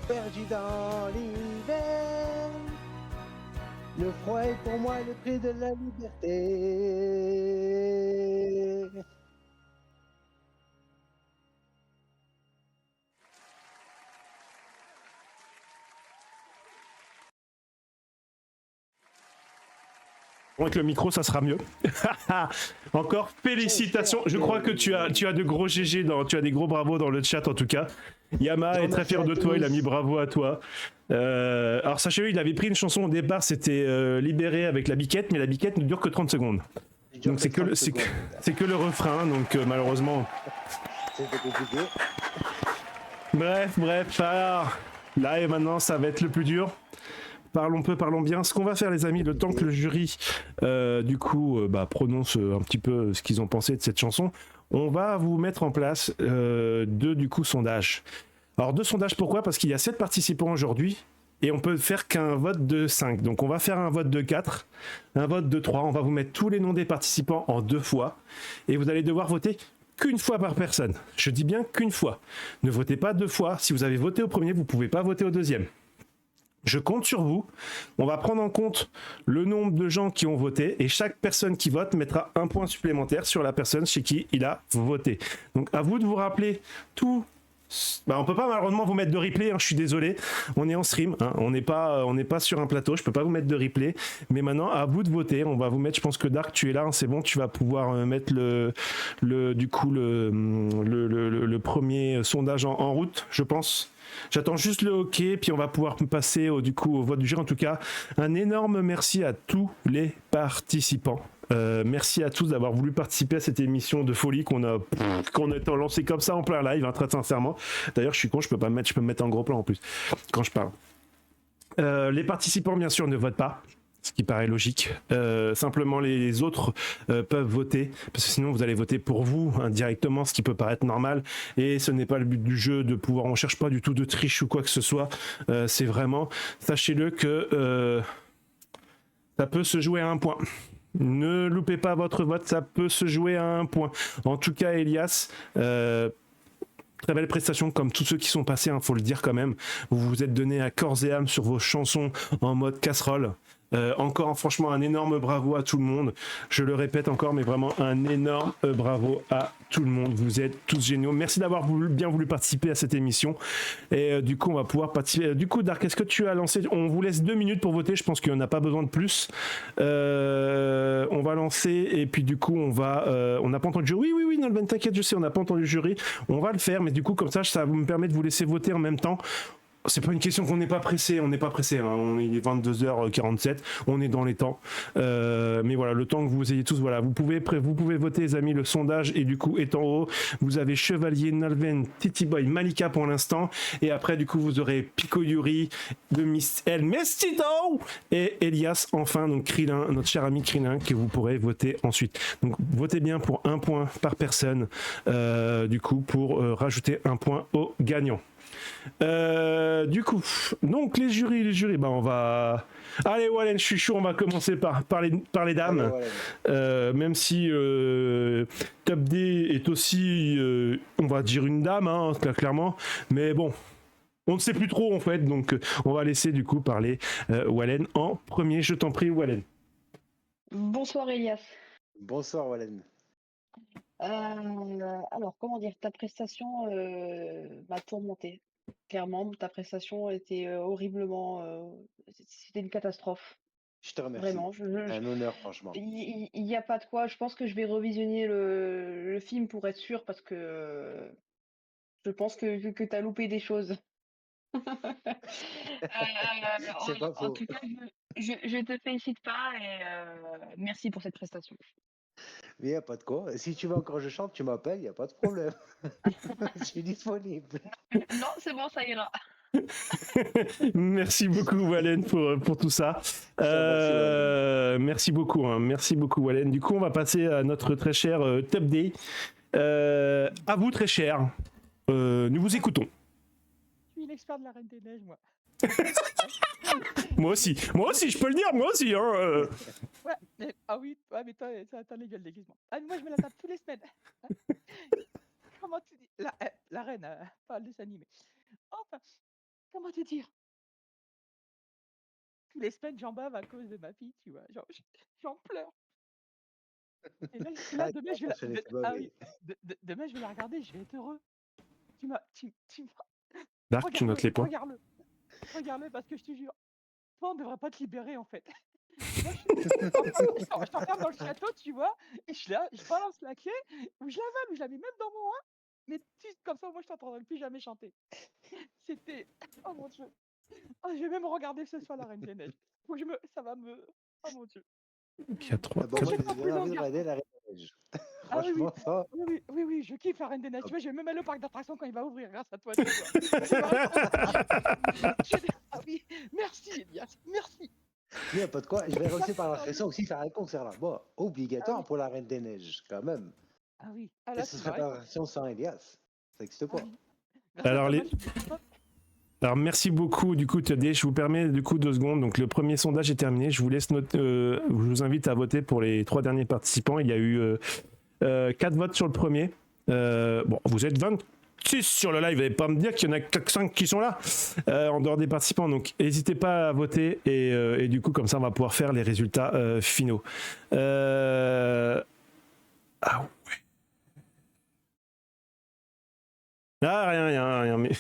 Perdu dans l'hiver, le froid est pour moi le prix de la liberté. Avec le micro, ça sera mieux. Encore félicitations. Je crois que tu as de gros GG, tu as des gros bravos dans le chat en tout cas. Yama est très fier de toi, il a mis bravo à toi. Alors sachez-le, il avait pris une chanson au départ, c'était Libéré avec la biquette, mais la biquette ne dure que 30 secondes. Donc c'est que le refrain, donc malheureusement. C'était compliqué. Bref, alors, là et maintenant, ça va être le plus dur. Parlons peu, parlons bien. Ce qu'on va faire, les amis, le temps que le jury, prononce un petit peu ce qu'ils ont pensé de cette chanson, on va vous mettre en place deux sondages. Alors, 2 sondages, pourquoi ? Parce qu'il y a 7 participants aujourd'hui et on peut faire qu'un vote de 5. Donc, on va faire un vote de 4, un vote de 3. On va vous mettre tous les noms des participants en 2 fois et vous allez devoir voter qu'une fois par personne. Je dis bien qu'une fois. Ne votez pas 2 fois. Si vous avez voté au premier, vous ne pouvez pas voter au deuxième. Je compte sur vous. On va prendre en compte le nombre de gens qui ont voté et chaque personne qui vote mettra un point supplémentaire sur la personne chez qui il a voté. Donc à vous de vous rappeler tout. On peut pas malheureusement vous mettre de replay, je suis désolé. On est en stream, on n'est pas sur un plateau, je peux pas vous mettre de replay. Mais maintenant à vous de voter. On va vous mettre, je pense que Dark tu es là, c'est bon, tu vas pouvoir mettre le premier sondage en route, je pense. J'attends juste le OK, puis on va pouvoir passer au vote du jury. En tout cas, un énorme merci à tous les participants. Merci à tous d'avoir voulu participer à cette émission de folie qu'on a lancée comme ça en plein live, très sincèrement. D'ailleurs, je suis con, je peux me mettre en gros plan en plus quand je parle. Les participants, bien sûr, ne votent pas. Ce qui paraît logique. Simplement, les autres peuvent voter, parce que sinon vous allez voter pour vous indirectement, ce qui peut paraître normal. Et ce n'est pas le but du jeu de pouvoir. On cherche pas du tout de triche ou quoi que ce soit. C'est vraiment, sachez-le que ça peut se jouer à 1 point. Ne loupez pas votre vote, ça peut se jouer à 1 point. En tout cas, Elias. Très belle prestation comme tous ceux qui sont passés, faut le dire quand même. Vous vous êtes donné à corps et âme sur vos chansons en mode casserole. Encore franchement un énorme bravo à tout le monde. Je le répète encore, mais vraiment un énorme bravo à tout le monde. Vous êtes tous géniaux. Merci d'avoir bien voulu participer à cette émission. Et du coup, on va pouvoir participer. Du coup, Dark, est-ce que tu as lancé ? On vous laisse 2 minutes pour voter. Je pense qu'il n'y en a pas besoin de plus. On va lancer et puis du coup, on n'a pas entendu le jury. Oui, Nolben, t'inquiète, je sais, on n'a pas entendu le jury. On va le faire, mais du coup, comme ça va me permettre de vous laisser voter en même temps. C'est pas une question qu'on n'est pas pressé, on est 22h47, on est dans les temps. Mais voilà, le temps que vous ayez tous, voilà, vous pouvez voter, les amis, le sondage et du coup est en haut. Vous avez Chevalier, Nolben, Titi Boy, Malika pour l'instant, et après du coup vous aurez Pico Yuri, de Miss El Mestito et Elias, enfin, donc Krillin, notre cher ami Krillin, que vous pourrez voter ensuite. Donc votez bien pour 1 point par personne, du coup pour rajouter 1 point au gagnant. Du coup, donc les jurys, on va. Allez, Wallen, je suis chaud, on va commencer par les dames. Allez, même si Top D est aussi, on va dire une dame, clairement, mais bon. On ne sait plus trop en fait, donc on va laisser du coup parler Wallen en premier. Je t'en prie, Wallen. Bonsoir Elias. Bonsoir, Wallen. Alors, comment dire, ta prestation m'a tourmenté. Clairement, ta prestation était horriblement. C'était une catastrophe. Je te remercie. Vraiment. Un honneur, franchement. Il n'y a pas de quoi. Je pense que je vais revisionner le film pour être sûr parce que je pense que tu as loupé des choses. C'est pas En faux. tout cas, je te félicite pas et merci pour cette prestation. Mais il n'y a pas de quoi. Si tu veux encore que je chante, tu m'appelles, il n'y a pas de problème. Je suis disponible. Non, c'est bon, ça ira. Merci beaucoup Wallen pour tout ça. Merci beaucoup Wallen. Du coup on va passer à notre très cher Top D. À vous très cher. Nous vous écoutons. Je suis expert de la Reine des Neiges, moi. Moi aussi, je peux le dire, moi aussi. Hein. Ouais, mais, ah oui, ouais, mais toi, t'as les gueules déguisement. Ah, moi, je me la tape tous les semaines. Comment tu dis la reine, pas le dessin animé. Enfin, comment te dire? Tous les semaines, j'en bave à cause de ma fille, tu vois. J'en pleure. Et là, demain, je vais Je l'ai fait ah baver. oui, demain, je vais la regarder, je vais être heureux. Tu m'as Dark, tu notes les points. regarde-le parce que je te jure, toi, on devrait pas te libérer, en fait. Moi, je t'enferme dans le château, tu vois, et je balance la clé, ou je la vole, ou je la mets même dans mon roi, mais comme ça, moi, je t'entendrai plus jamais chanter. C'était... Oh mon Dieu. Oh, je vais même regarder ce soir la Reine des Neiges. Faut que ça va me... Oh mon Dieu. Il y a 3, Ah bon, moi, Je j'ai sais pas bien plus envie de longueur. regarder la Reine des Neiges. Ah oui, Franchement, ça. oui, je kiffe la Reine des Neiges. Tu vois, je vais même aller au parc d'attractions quand il va ouvrir grâce à toi. Tu vois. Ah oui, merci Elias, merci. Il n'y a pas de quoi. Je vais réussir par l'attraction aussi faire un concert là-bas. Obligatoire pour la Reine des Neiges, quand même. Ah oui, ah Et là, ce tu serait vas pas l'attraction sans Elias. Ça n'existe pas. Alors, Alors merci beaucoup du coup Teddy, je vous permets du coup 2 secondes, donc le premier sondage est terminé, je vous laisse noter, je vous invite à voter pour les 3 derniers participants, il y a eu 4 votes sur le premier, bon vous êtes 26 sur le live, vous n'allez pas me dire qu'il y en a 5 qui sont là en dehors des participants, donc n'hésitez pas à voter et du coup comme ça on va pouvoir faire les résultats finaux. Ah ouais. Ah rien mais...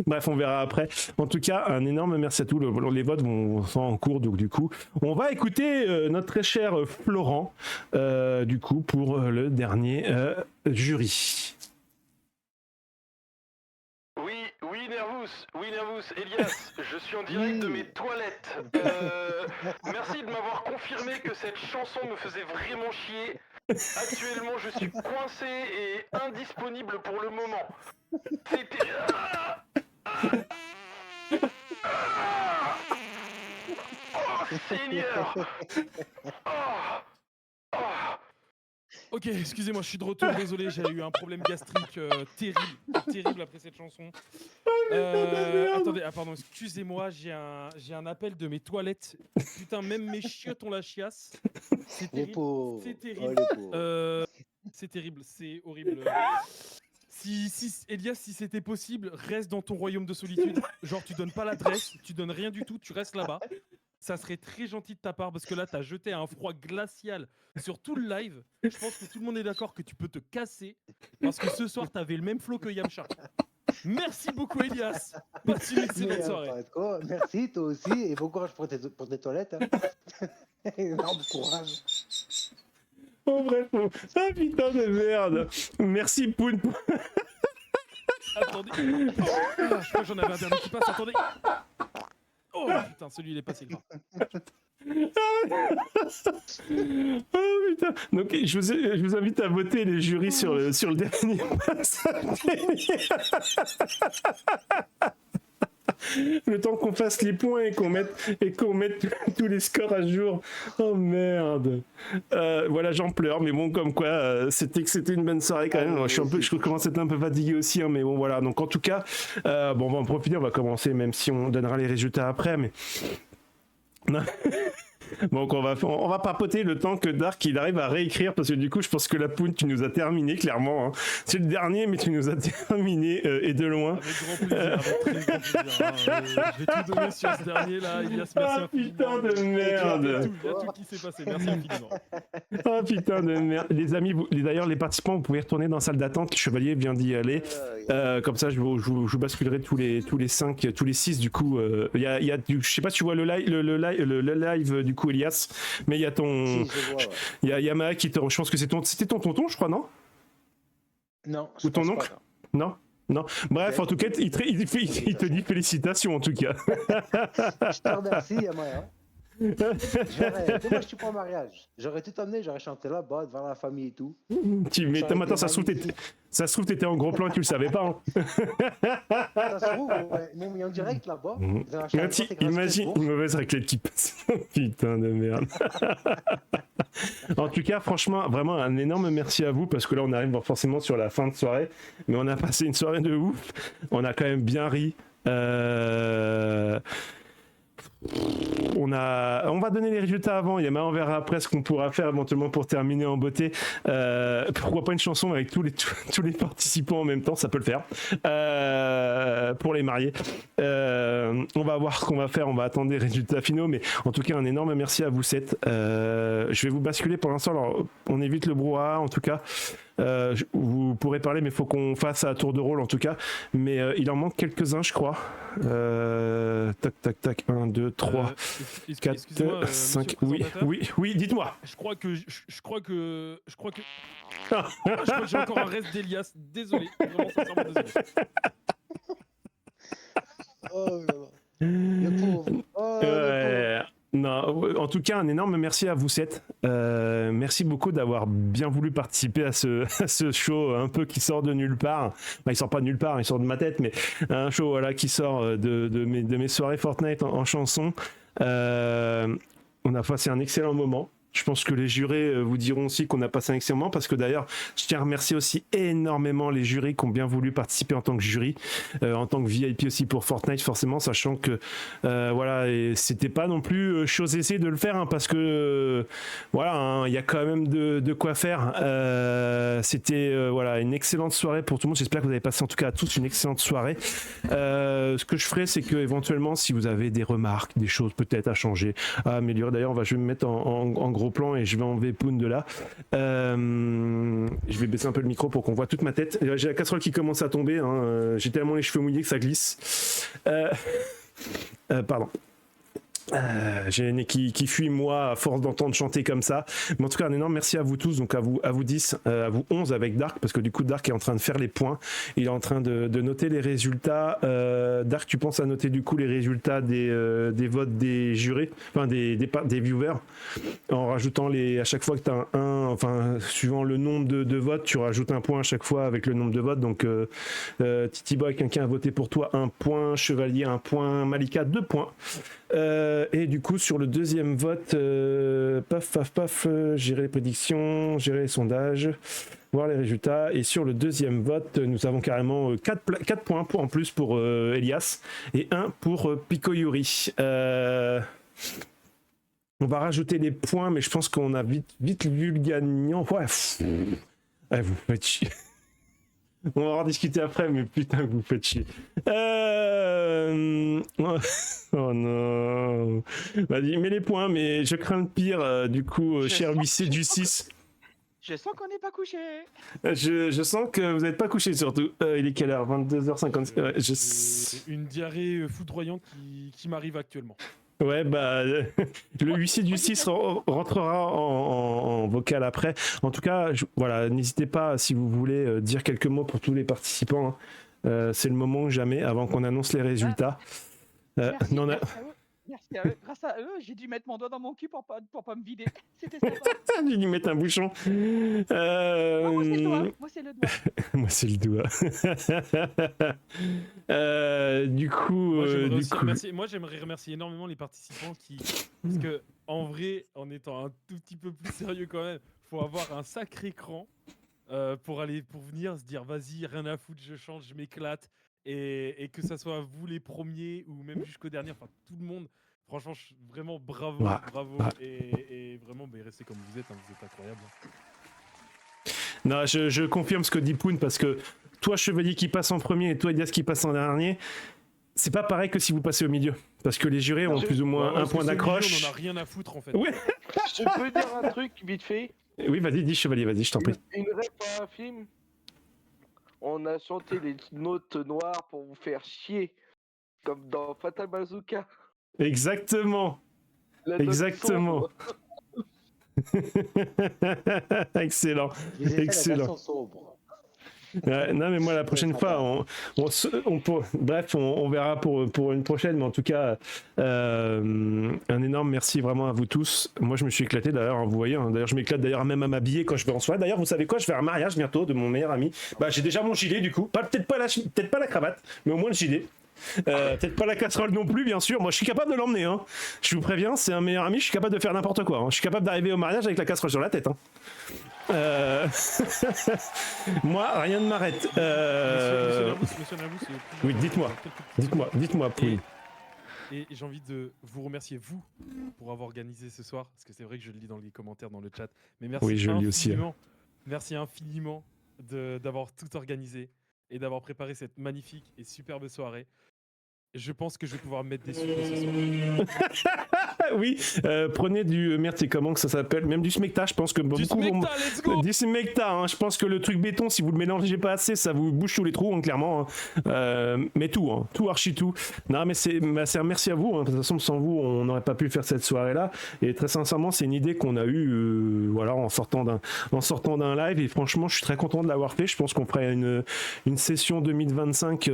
Bref, on verra après. En tout cas, un énorme merci à tous. Les votes sont en cours, donc du coup, on va écouter notre très cher Florent, du coup, pour le dernier jury. Oui, Nervous, Elias, je suis en direct de mes toilettes. Merci de m'avoir confirmé que cette chanson me faisait vraiment chier. Actuellement, je suis coincé et indisponible pour le moment. C'était... Oh, Seigneur! Ok, excusez-moi, je suis de retour, désolé, j'ai eu un problème gastrique terrible après cette chanson. Attendez, pardon, excusez-moi, j'ai un appel de mes toilettes. Putain, même mes chiottes ont la chiasse. C'est terrible, c'est terrible. C'est terrible, c'est horrible. Elias, si c'était possible, reste dans ton royaume de solitude. Genre, tu donnes pas l'adresse, tu donnes rien du tout, tu restes là-bas. Ça serait très gentil de ta part parce que là, t'as jeté un froid glacial sur tout le live. Je pense que tout le monde est d'accord que tu peux te casser parce que ce soir, t'avais le même flow que Yamcha. Merci beaucoup, Elias. Merci, excellente soirée. Merci, toi aussi, et bon courage pour tes toilettes. Hein. Énorme courage. Oh bref, ah putain de merde. Merci Poun. Attendez. Je crois que j'en avais un dernier qui passe, attendez. Oh putain, celui il est passé grave. Oh putain. Donc je vous invite à voter les jurys sur le dernier passage. Le temps qu'on fasse les points et qu'on mette tous les scores à jour. Oh merde. Voilà, j'en pleure, mais bon, comme quoi, c'était une bonne soirée quand même. Je commence à être un peu fatigué aussi, hein, mais bon, voilà. Donc en tout cas, bon, on va en profiter, on va commencer, même si on donnera les résultats après, mais... Donc on va papoter le temps que Dark il arrive à réécrire, parce que du coup je pense que la Poune tu nous as terminé clairement, hein. C'est le dernier mais tu nous as terminé et de loin. Avec grand plaisir, avec très grand plaisir, hein. Je vais tout donner sur ce dernier là, Elias, merci infiniment. Putain de merde. Il y a tout qui s'est passé, merci infiniment. Oh putain de merde. Les amis, d'ailleurs les participants vous pouvez retourner dans la salle d'attente, Chevalier vient d'y aller, comme ça je vous basculerai tous les 5, tous les 6 du coup. Il y a je sais pas si tu vois le live du coup Elias, mais il y a ton, il y a Yamaha qui te, je pense que c'était ton tonton je crois, non? Non. Ou ton oncle? Non. Bref, en tout cas, il te dit félicitations en tout cas. Je te remercie Yamaha. Dommage, tu prends au mariage. J'aurais tout amené, j'aurais chanté là-bas, devant la famille et tout. Mais Ça aurait attends, été ça se trouve, t'étais en gros plan et tu le savais pas. Hein. Ça se trouve, ouais, ils m'ont mis en direct là-bas. Ils ont acheté un grand écran Imagine split une mauvaise raclette qui passe. Putain de merde. En tout cas, franchement, vraiment un énorme merci à vous parce que là, on arrive forcément sur la fin de soirée, mais on a passé une soirée de ouf. On a quand même bien ri. On va donner les résultats avant, et on verra après ce qu'on pourra faire éventuellement pour terminer en beauté. Pourquoi pas une chanson avec tous les participants en même temps, ça peut le faire. Pour les mariés. On va voir ce qu'on va faire, on va attendre les résultats finaux, mais en tout cas un énorme merci à vous 7. Je vais vous basculer pour l'instant, alors on évite le brouhaha en tout cas. Vous pourrez parler, mais il faut qu'on fasse à tour de rôle en tout cas. Mais il en manque quelques-uns, je crois. Tac. 1, 2, 3, 4, 5. Oui, dites-moi. Je crois que j'ai encore un reste d'Elias. Désolé, vraiment sincèrement désolé. Oh là là. Le pauvre. Oh, le pauvre. Non, en tout cas, un énorme merci à vous 7. Merci beaucoup d'avoir bien voulu participer à ce show un peu qui sort de nulle part. Enfin, il sort pas de nulle part, il sort de ma tête, mais un show voilà, qui sort de mes soirées Fortnite en chanson. On a passé un excellent moment. Je pense que les jurés vous diront aussi qu'on a passé un excellent moment parce que d'ailleurs, je tiens à remercier aussi énormément les jurys qui ont bien voulu participer en tant que jury, en tant que VIP aussi pour Fortnite, forcément, sachant que voilà, et c'était pas non plus chose aisée de le faire hein, parce que voilà, il y a quand même de quoi faire. C'était voilà une excellente soirée pour tout le monde. J'espère que vous avez passé en tout cas à tous une excellente soirée. Ce que je ferai, c'est que éventuellement, si vous avez des remarques, des choses peut-être à changer, à améliorer. D'ailleurs, je vais me mettre en gros plan et je vais enlever Poon de là. Je vais baisser un peu le micro pour qu'on voit toute ma tête. J'ai la casserole qui commence à tomber. Hein. J'ai tellement les cheveux mouillés que ça glisse. Pardon. J'ai le nez qui fuit moi à force d'entendre chanter comme ça, mais en tout cas un énorme merci à vous tous, donc à vous 10, à vous 11 avec Dark, parce que du coup Dark est en train de faire les points, il est en train de noter les résultats. Dark, tu penses à noter du coup les résultats des votes des jurés, enfin des viewers, en rajoutant à chaque fois que tu as enfin suivant le nombre de votes, tu rajoutes un point à chaque fois avec le nombre de votes. Donc Titi Boy, quelqu'un a voté pour toi, 1 point, Chevalier 1 point, Malika 2 points. Et du coup sur le deuxième vote, paf, gérer les prédictions, gérer les sondages, voir les résultats. Et sur le deuxième vote, nous avons carrément 4 points en plus pour Elias et 1 pour Pico Yuri. On va rajouter les points, mais je pense qu'on a vite vu le gagnant. Ouais, vous faites chier. On va en discuter après, mais putain que vous faites chier. Oh non. Vas-y, mets les points, mais je crains le pire. Du coup, cher huissier du 6. Je sens qu'on n'est pas couché. Je sens que vous n'êtes pas couché surtout. Il est quelle heure? 22h50. Ouais, Une diarrhée foudroyante qui m'arrive actuellement. Ouais, le huissier du 6 rentrera en vocal après. En tout cas, voilà, n'hésitez pas si vous voulez dire quelques mots pour tous les participants. Hein. C'est le moment ou jamais avant qu'on annonce les résultats. Merci à eux. Grâce à eux, j'ai dû mettre mon doigt dans mon cul pour pas me vider. C'était sympa. J'ai dû mettre un bouchon. Moi, c'est le doigt. Moi, c'est le doigt. Du coup, moi, j'aimerais remercier énormément les participants parce que en vrai, en étant un tout petit peu plus sérieux quand même, faut avoir un sacré cran pour venir se dire vas-y, rien à foutre, je chante, je m'éclate. Et que ça soit vous les premiers ou même jusqu'au dernier, enfin tout le monde, franchement, vraiment bravo. Et vraiment, restez comme vous êtes incroyables. Non, je confirme ce que dit Poon, parce que toi, Chevalier qui passe en premier et toi, Elias qui passe en dernier, c'est pas pareil que si vous passez au milieu, parce que les jurés ont plus ou moins un point d'accroche. On en a rien à foutre en fait. Ouais. Je peux dire un truc vite fait? Oui, vas-y, dis Chevalier, vas-y, je t'en prie. Une rêve à un film. On a chanté les notes noires pour vous faire chier, comme dans Fatal Bazooka. Exactement. Exactement. Excellent. Excellent. Ouais, non, mais moi, la prochaine fois, on verra pour une prochaine. Mais en tout cas, un énorme merci vraiment à vous tous. Moi, je me suis éclaté d'ailleurs, hein, vous voyez. Hein, d'ailleurs, je m'éclate d'ailleurs même à m'habiller quand je vais en soirée. D'ailleurs, vous savez quoi? Je vais à un mariage bientôt de mon meilleur ami. Bah, j'ai déjà mon gilet du coup. Peut-être pas la cravate, mais au moins le gilet. Peut-être pas la casserole non plus, bien sûr. Moi, je suis capable de l'emmener. Hein. Je vous préviens, c'est un meilleur ami. Je suis capable de faire n'importe quoi. Hein. Je suis capable d'arriver au mariage avec la casserole sur la tête. Hein. Moi, rien ne m'arrête. Monsieur Nervous, Oui, dites-moi, Pouille. Et j'ai envie de vous remercier, vous, pour avoir organisé ce soir, parce que c'est vrai que je le lis dans les commentaires, dans le chat. Mais merci Oui, je le lis aussi. Merci infiniment d'avoir tout organisé et d'avoir préparé cette magnifique et superbe soirée. Je pense que je vais pouvoir me mettre des sucres ce soir. Oui, prenez du merde, c'est comment que ça s'appelle? Même du smecta, je pense que Du smecta, let's go. Du smecta, hein, je pense que le truc béton, si vous le mélangez pas assez, ça vous bouche tous les trous, hein, clairement. Hein. Mais tout, hein, tout archi tout. Non, mais c'est un merci à vous. Hein. De toute façon, sans vous, on n'aurait pas pu faire cette soirée-là. Et très sincèrement, c'est une idée qu'on a eue, voilà, en sortant d'un live. Et franchement, je suis très content de l'avoir fait. Je pense qu'on ferait une session 2025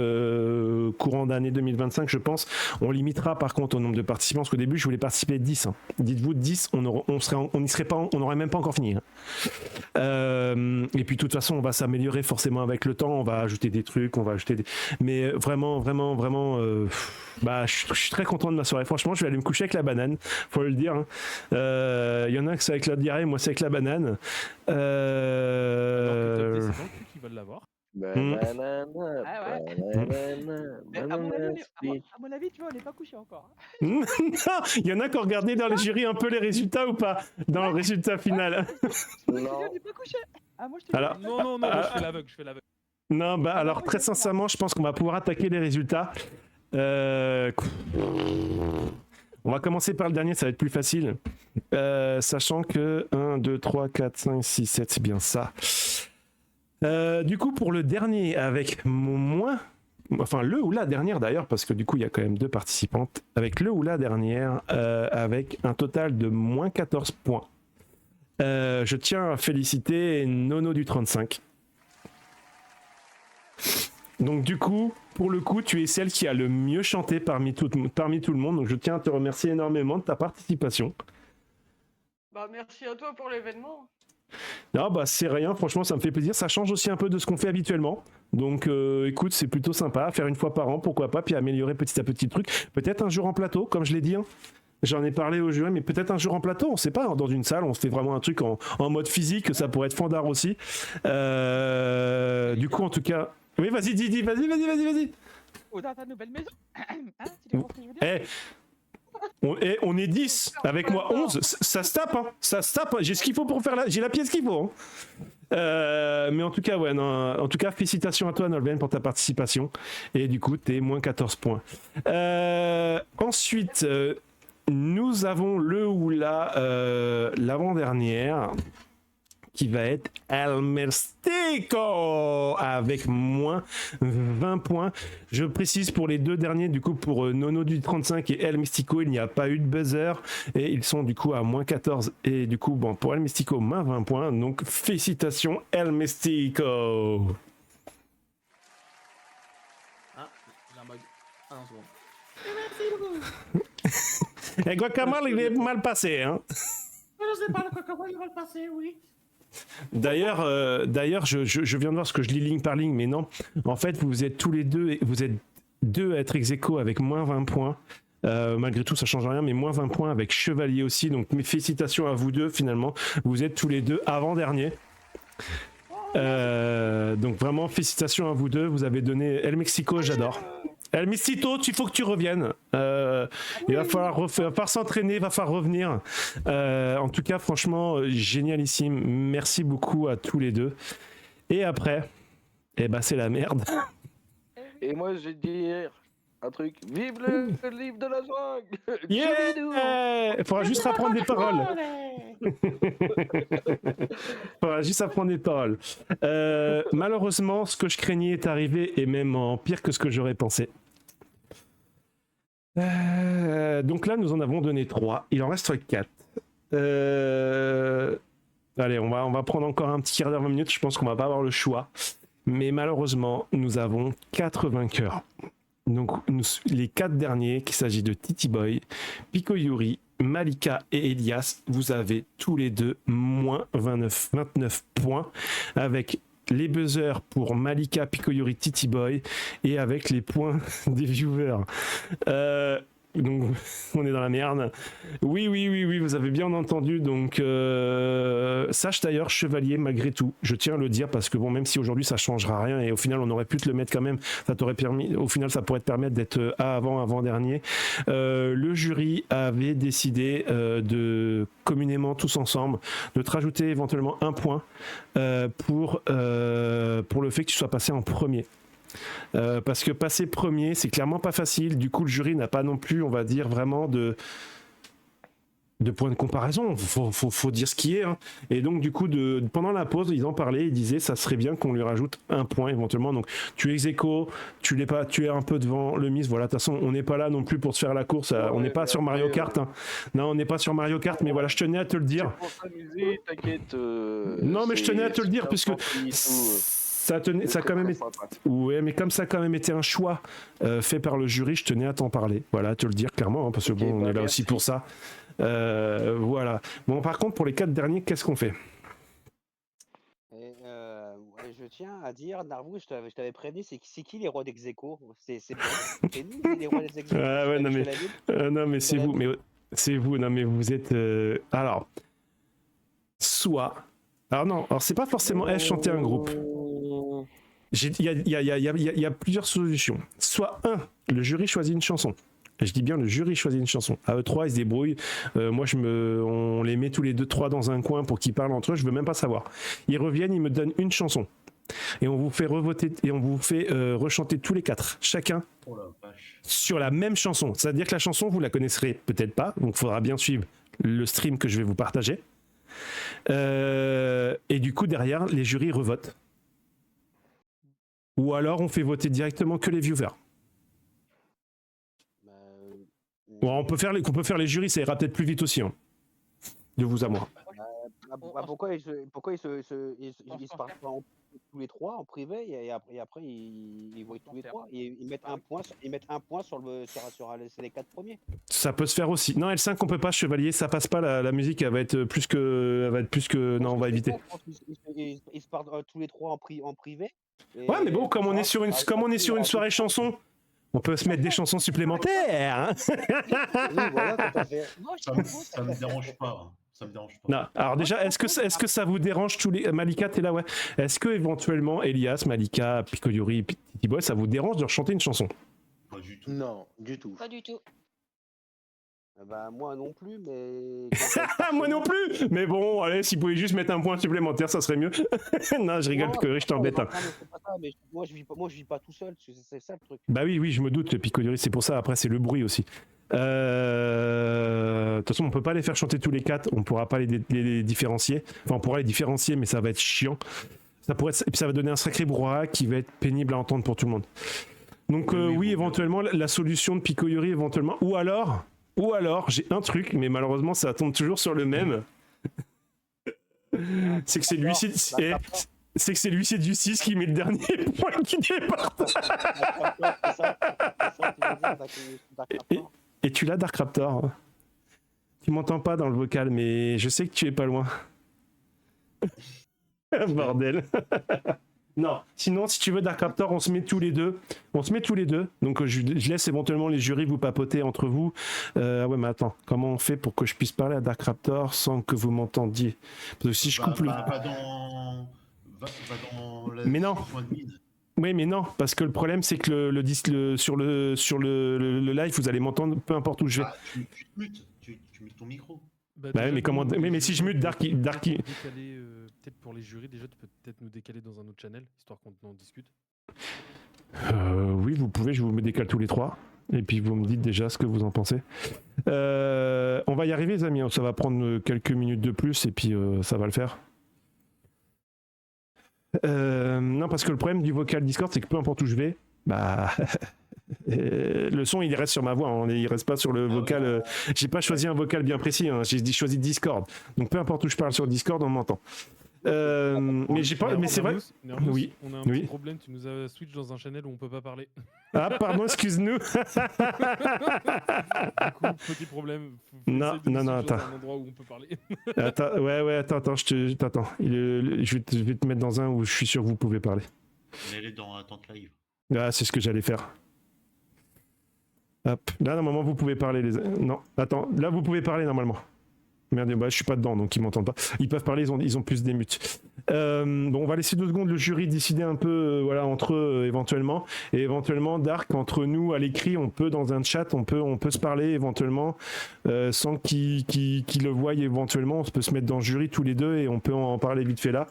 courant d'année 2025. Je pense. On limitera par contre au nombre de participants parce qu'au début je voulais participer 10. Hein. Dites-vous 10, on n'aurait même pas encore fini. Hein. Et puis de toute façon on va s'améliorer forcément avec le temps, on va ajouter des trucs, mais vraiment, bah, je suis très content de ma soirée. Franchement, je vais aller me coucher avec la banane, faut le dire. Il y en a que c'est avec la diarrhée, moi c'est avec la banane. Alors que c'est dans le cul qu'ils veulent l'avoir. À mon avis, tu vois, on n'est pas couché encore. Hein. Non, il y en a qui ont regardé dans les jurys un peu les résultats ou pas dans le résultat final. On n'est pas couché. Ah, moi, je te Alors, non, moi, je fais l'aveugle. Non, bah alors très sincèrement, je pense qu'on va pouvoir attaquer les résultats. On va commencer par le dernier, ça va être plus facile. Sachant que 1, 2, 3, 4, 5, 6, 7, c'est bien ça. Du coup, pour le dernier, avec le ou la dernière d'ailleurs, parce que du coup, il y a quand même 2 participantes, avec le ou la dernière, avec un total de moins 14 points. Je tiens à féliciter Nono du 35. Donc du coup, pour le coup, tu es celle qui a le mieux chanté parmi tout le monde, donc je tiens à te remercier énormément de ta participation. Bah, merci à toi pour l'événement. Non, bah c'est rien, franchement ça me fait plaisir, ça change aussi un peu de ce qu'on fait habituellement, donc écoute, c'est plutôt sympa, faire une fois par an, pourquoi pas, puis améliorer petit à petit le truc, peut-être un jour en plateau, comme je l'ai dit, hein. J'en ai parlé au jury, mais peut-être un jour en plateau, on sait pas, dans une salle, on se fait vraiment un truc en mode physique, ça pourrait être fandard aussi, du coup en tout cas, oui vas-y Didi, vas-y. Dans ta nouvelle maison. Hein, tu comprends ce que je veux dire? On est 10, avec moi 11, ça se tape, hein. Ça se tape, j'ai ce qu'il faut pour faire j'ai la pièce qu'il faut. Hein. Mais en tout cas, ouais, non, en tout cas, félicitations à toi, Nolben, pour ta participation. Et du coup, t'es moins 14 points. Ensuite, nous avons le ou l'avant-dernière, qui va être El Mystico avec moins 20 points. Je précise pour les 2 derniers, du coup pour Nono du 35 et El Mystico, il n'y a pas eu de buzzer et ils sont du coup à moins 14 et du coup bon, pour El Mystico, moins 20 points. Donc félicitations El Mystico. Ah, il a un bug. Ah non, c'est bon. Et Guacamole, il est mal passé, hein. Je sais pas, le Guacamole, il va le passer, oui. D'ailleurs, je viens de voir ce que je lis ligne par ligne, mais non. En fait, vous êtes tous les deux, vous êtes 2 à être ex-aequo avec moins 20 points. Malgré tout, ça change rien, mais moins 20 points avec Chevalier aussi. Donc, mes félicitations à vous deux, finalement. Vous êtes tous les 2 avant-dernier. Donc, vraiment, félicitations à vous deux. Vous avez donné El Mexico, j'adore. El Mistito, il faut que tu reviennes. Il va falloir s'entraîner, il va falloir revenir. En tout cas, franchement, génialissime. Merci beaucoup à tous les 2. Et après, c'est la merde. Et moi, je vais dire un truc. Vive le livre de la jungle. Yeah! Il faudra juste apprendre des paroles. Malheureusement, ce que je craignais est arrivé et même en pire que ce que j'aurais pensé. Donc là, nous en avons donné 3. Il en reste 4. Allez, on va prendre encore un petit quart d'heure, 20 minutes. Je pense qu'on va pas avoir le choix. Mais malheureusement, nous avons 4 vainqueurs. Donc, les 4 derniers, qu'il s'agit de Titi Boy, Pico Yuri, Malika et Elias, vous avez tous les deux moins 29 points, avec les buzzers pour Malika, Pico Yuri, Titi Boy, et avec les points des viewers. Donc, on est dans la merde. Oui, vous avez bien entendu. Donc, sache d'ailleurs, Chevalier, malgré tout, je tiens à le dire, parce que bon, même si aujourd'hui ça changera rien, et au final on aurait pu te le mettre quand même, ça t'aurait permis, au final ça pourrait te permettre d'être avant-dernier. Le jury avait décidé de communément tous ensemble de te rajouter éventuellement un point pour le fait que tu sois passé en premier. Parce que passer premier, c'est clairement pas facile. Du coup, le jury n'a pas non plus, on va dire, vraiment de points de comparaison. Faut dire ce qui est. Hein. Et donc, du coup, pendant la pause, ils en parlaient. Ils disaient, ça serait bien qu'on lui rajoute un point éventuellement. Donc, tu es ex-aequo, tu l'es pas, tu es un peu devant le Miss. Voilà, de toute façon, on n'est pas là non plus pour se faire la course. On n'est pas sur Mario Kart. Hein. Non, on n'est pas sur Mario Kart. Mais voilà, je tenais à te le dire. Pour s'amuser, t'inquiète. Non, mais je tenais à te le dire puisque ça a quand même été... Ouais, mais comme ça a quand même été un choix fait par le jury, je tenais à t'en parler. Voilà, à te le dire clairement, hein, parce que bon, on est là aussi pour ça. Voilà. Bon, par contre, pour les 4 derniers, qu'est-ce qu'on fait? Je tiens à dire, Narvou, je t'avais prévenu, c'est qui les rois d'Execo? C'est nous les rois d'Execo. Ah ouais, non mais c'est vous, c'est vous, non mais vous êtes... Alors, soit... Alors non, alors c'est pas forcément chanter un groupe. Il y a plusieurs solutions. Soit le jury choisit une chanson. Je dis bien le jury choisit une chanson. À eux 3, ils se débrouillent. Moi, on les met tous les 2-3 dans un coin pour qu'ils parlent entre eux. Je veux même pas savoir. Ils reviennent, ils me donnent une chanson. Et on vous fait revoter et on vous fait rechanter tous les 4, chacun sur la même chanson. C'est-à-dire que la chanson, vous la connaisserez peut-être pas. Donc, il faudra bien suivre le stream que je vais vous partager. Et du coup, derrière, les jurys revotent. Ou alors, on fait voter directement que les viewers. Bon, on peut faire les jurys, ça ira peut-être plus vite aussi. Hein. De vous à moi. Pourquoi ils se parlent pas tous les 3 en privé et après ils voient tous les 3 et ils mettent un point sur les 4 premiers. Ça peut se faire aussi. Non, L5 on peut pas, Chevalier, ça passe pas, la musique elle va être plus que non, on va éviter. Ils se parlent tous les 3 en privé. Ouais, mais bon, comme on est sur une soirée chanson, on peut se mettre des chansons supplémentaires. Hein. Oui, voilà, ça me dérange pas. Ça me dérange pas. Non. Alors déjà, est-ce que ça vous dérange tous les... Malika, t'es là, ouais. Est-ce que éventuellement Elias, Malika, Pico Yuri, Titi Boy, ça vous dérange de chanter une chanson? Pas du tout. Non, du tout. Pas du tout. Bah moi non plus, mais... Moi non plus. Mais bon, allez, si vous pouvez juste mettre un point supplémentaire, ça serait mieux. Non, je rigole, Pico Yuri, je t'embête. Hein. Moi je vis pas tout seul, c'est ça le truc. Bah oui, je me doute, Pico Yuri, c'est pour ça, après c'est le bruit aussi. De toute façon, on peut pas les faire chanter tous les 4, on pourra pas les différencier. Enfin, on pourra les différencier, mais ça va être chiant. Et puis ça va donner un sacré brouhaha qui va être pénible à entendre pour tout le monde. Donc oui, éventuellement, la solution de Pico Yuri, éventuellement. Ou alors, j'ai un truc, mais malheureusement, ça tombe toujours sur le même. C'est que c'est l'huissier... C'est que c'est l'huissier du 6 qui met le dernier point qui départage. Et tu l'as, Dark Raptor. Tu m'entends pas dans le vocal, mais je sais que tu es pas loin. Bordel. Non, sinon, si tu veux, Dark Raptor, on se met tous les deux. Donc, je laisse éventuellement les jurys vous papoter entre vous. Ouais, mais attends, comment on fait pour que je puisse parler à Dark Raptor sans que vous m'entendiez? Parce que si je coupe Mais non. Oui, mais non, parce que le problème, c'est que sur le live, vous allez m'entendre peu importe où je vais. Tu mutes ton micro. Bah oui, mais comment... mais si je mute Darky... peut-être pour les jurys, déjà, tu peux peut-être nous décaler dans un autre channel, histoire qu'on en discute. Oui, vous pouvez, je vous me décale tous les 3. Et puis vous me dites déjà ce que vous en pensez. On va y arriver, les amis. Ça va prendre quelques minutes de plus et puis ça va le faire. Non, parce que le problème du vocal Discord, c'est que peu importe où je vais, bah... le son il reste sur ma voix, hein, il reste pas sur le vocal. J'ai pas choisi un vocal bien précis, hein, j'ai choisi Discord. Donc peu importe où je parle sur Discord, on m'entend. Mais j'ai pas. Mais c'est vrai. Nervous, Oui. on a un Oui. petit problème, tu nous as switch dans un channel où on peut pas parler. Ah, pardon, excuse-nous. Du coup, petit problème. Faut Non, essayer de non, nous non, switch dans attends. un endroit où on peut parler. Attends, attends. Je vais te mettre dans un où je suis sûr que vous pouvez parler. Mets-les dans attente live. Ah, c'est ce que j'allais faire. Hop. Là, normalement, vous pouvez parler. Non, attends. Là, vous pouvez parler normalement. Merde, bah, je suis pas dedans, donc ils m'entendent pas. Ils peuvent parler, ils ont plus d'émutes. Bon, on va laisser 2 secondes le jury décider un peu, voilà, entre eux éventuellement. Et éventuellement, Dark, entre nous, à l'écrit, on peut, dans un chat, on peut se parler éventuellement, sans qu'ils le voient éventuellement. On peut se mettre dans le jury tous les deux et on peut en parler vite fait là.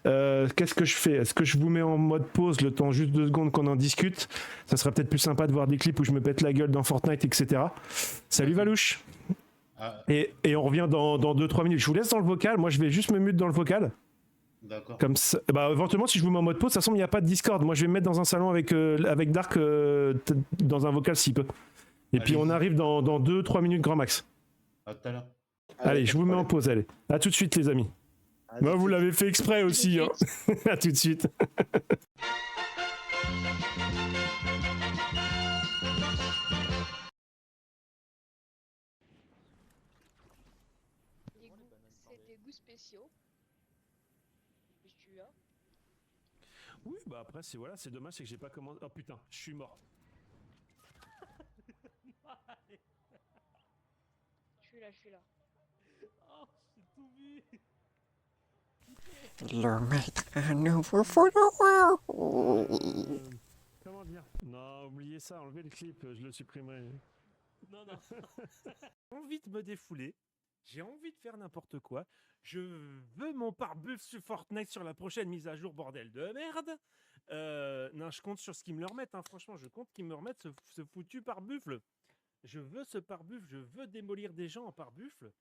Qu'est-ce que je fais? Est-ce que je vous mets en mode pause le temps juste 2 secondes qu'on en discute? Ça sera peut-être plus sympa de voir des clips où je me pète la gueule dans Fortnite, etc. Salut Valouche. Et on revient dans 2-3 minutes. Je vous laisse dans le vocal. Moi, je vais juste me mute dans le vocal. D'accord. Comme ça, bah, éventuellement, si je vous mets en mode pause, de toute façon, il n'y a pas de Discord. Moi, je vais me mettre dans un salon avec Dark, dans un vocal s'il peut. Et puis, on arrive dans 2-3 minutes grand max. À tout à l'heure. Allez, je vous mets en pause. Allez, à tout de suite, les amis. Moi, vous l'avez fait exprès aussi. Hein. À tout de suite. C'est des goûts spéciaux. Tu as. Oui, bah après, c'est dommage, c'est que j'ai pas commencé. Oh putain, je suis mort. Je suis là. Oh, j'ai tout vu. Le maître à nouveau follower. Comment dire? Non, oubliez ça, enlevez le clip, je le supprimerai. Non. J'ai envie de me défouler. J'ai envie de faire n'importe quoi. Je veux mon pare-buff sur Fortnite sur la prochaine mise à jour, bordel de merde. Non, je compte sur ce qu'ils me le remettent. Hein. Franchement, je compte qu'ils me remettent ce foutu pare-buffle. Je veux ce pare-buffle. Je veux démolir des gens en pare-buffle.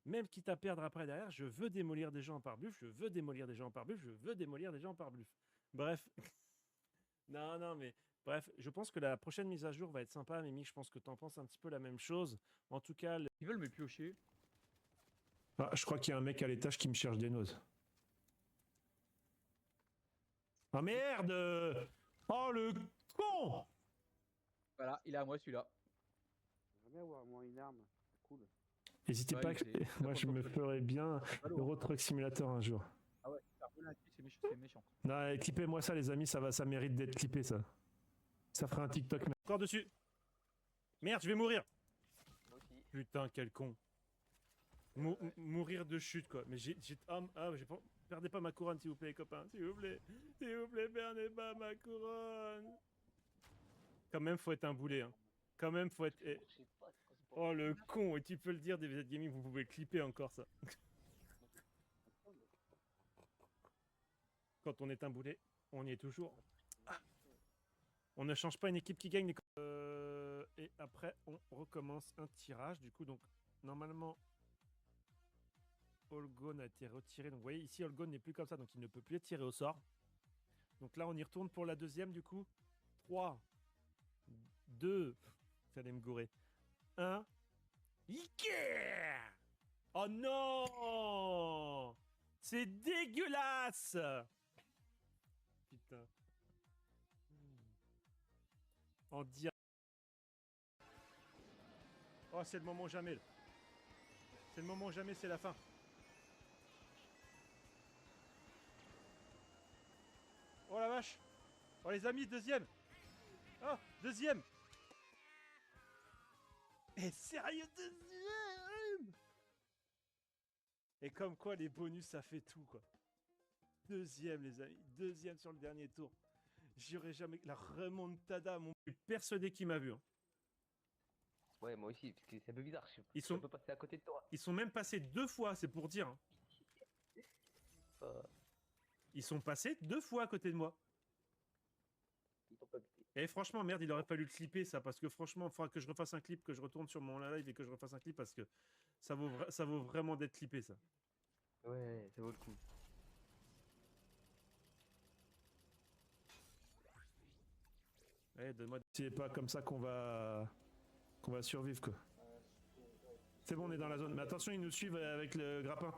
Même quitte à perdre après derrière, je veux démolir des gens en pare-buffle. Je veux démolir des gens en pare-buffle. Je veux démolir des gens en pare-buffle. Bref. Non, mais bref, je pense que la prochaine mise à jour va être sympa. Mimi, je pense que t'en penses un petit peu la même chose. En tout cas, Ils veulent me piocher. Ah, je crois qu'il y a un mec à l'étage qui me cherche des noses. Ah merde! Oh le con! Voilà, il est à moi celui-là. J'aimerais bien avoir moi une arme. Cool. N'hésitez Ouais, pas, il est- moi je me ferais bien Euro Truck Simulator un jour. Ah ouais, super peu là-dessus, c'est méchant. Non, clippez-moi ça les amis, ça mérite d'être clippé ça. Ça fera un TikTok. Encore dessus! Merde, je vais mourir! Putain, quel con! Mourir de chute quoi. Mais j'ai perdez pas ma couronne s'il vous plaît les copains, s'il vous plaît, perdez pas ma couronne. Quand même faut être un boulet hein. Quand même faut être. Oh le con, et tu peux le dire des VZ Gaming, vous pouvez le clipper encore ça. Quand on est un boulet, on y est toujours. Ah. On ne change pas une équipe qui gagne. Et après on recommence un tirage du coup donc normalement. Olgon a été retiré. Donc vous voyez ici Olgon n'est plus comme ça, donc il ne peut plus être tiré au sort. Donc là on y retourne pour la deuxième du coup. 3, 2, vous allez me gourer. 1. Yeah! Oh non! C'est dégueulasse! Putain. En direct. Oh c'est le moment ou jamais. Là. C'est le moment ou jamais, c'est la fin. Oh la vache! Oh les amis, deuxième! Oh, deuxième! Et sérieux, deuxième! Et comme quoi, les bonus, ça fait tout, quoi. Deuxième, les amis. Deuxième sur le dernier tour. J'aurais jamais... La remontada, mon... Je suis persuadé qu'il m'a vu. Hein. Ouais, moi aussi, parce que c'est un peu bizarre. Je peux passer à côté de toi. Ils sont même passés 2 fois, c'est pour dire. Hein. Ils sont passés 2 fois à côté de moi. Et franchement, merde, il aurait fallu le clipper ça, parce que franchement, il faudra que je refasse un clip, que je retourne sur mon live et que je refasse un clip, parce que ça vaut vraiment d'être clippé ça. Ouais, ça vaut le coup. Ouais, donne-moi. C'est pas comme ça qu'on va survivre quoi. C'est bon, on est dans la zone. Mais attention, ils nous suivent avec le grappin.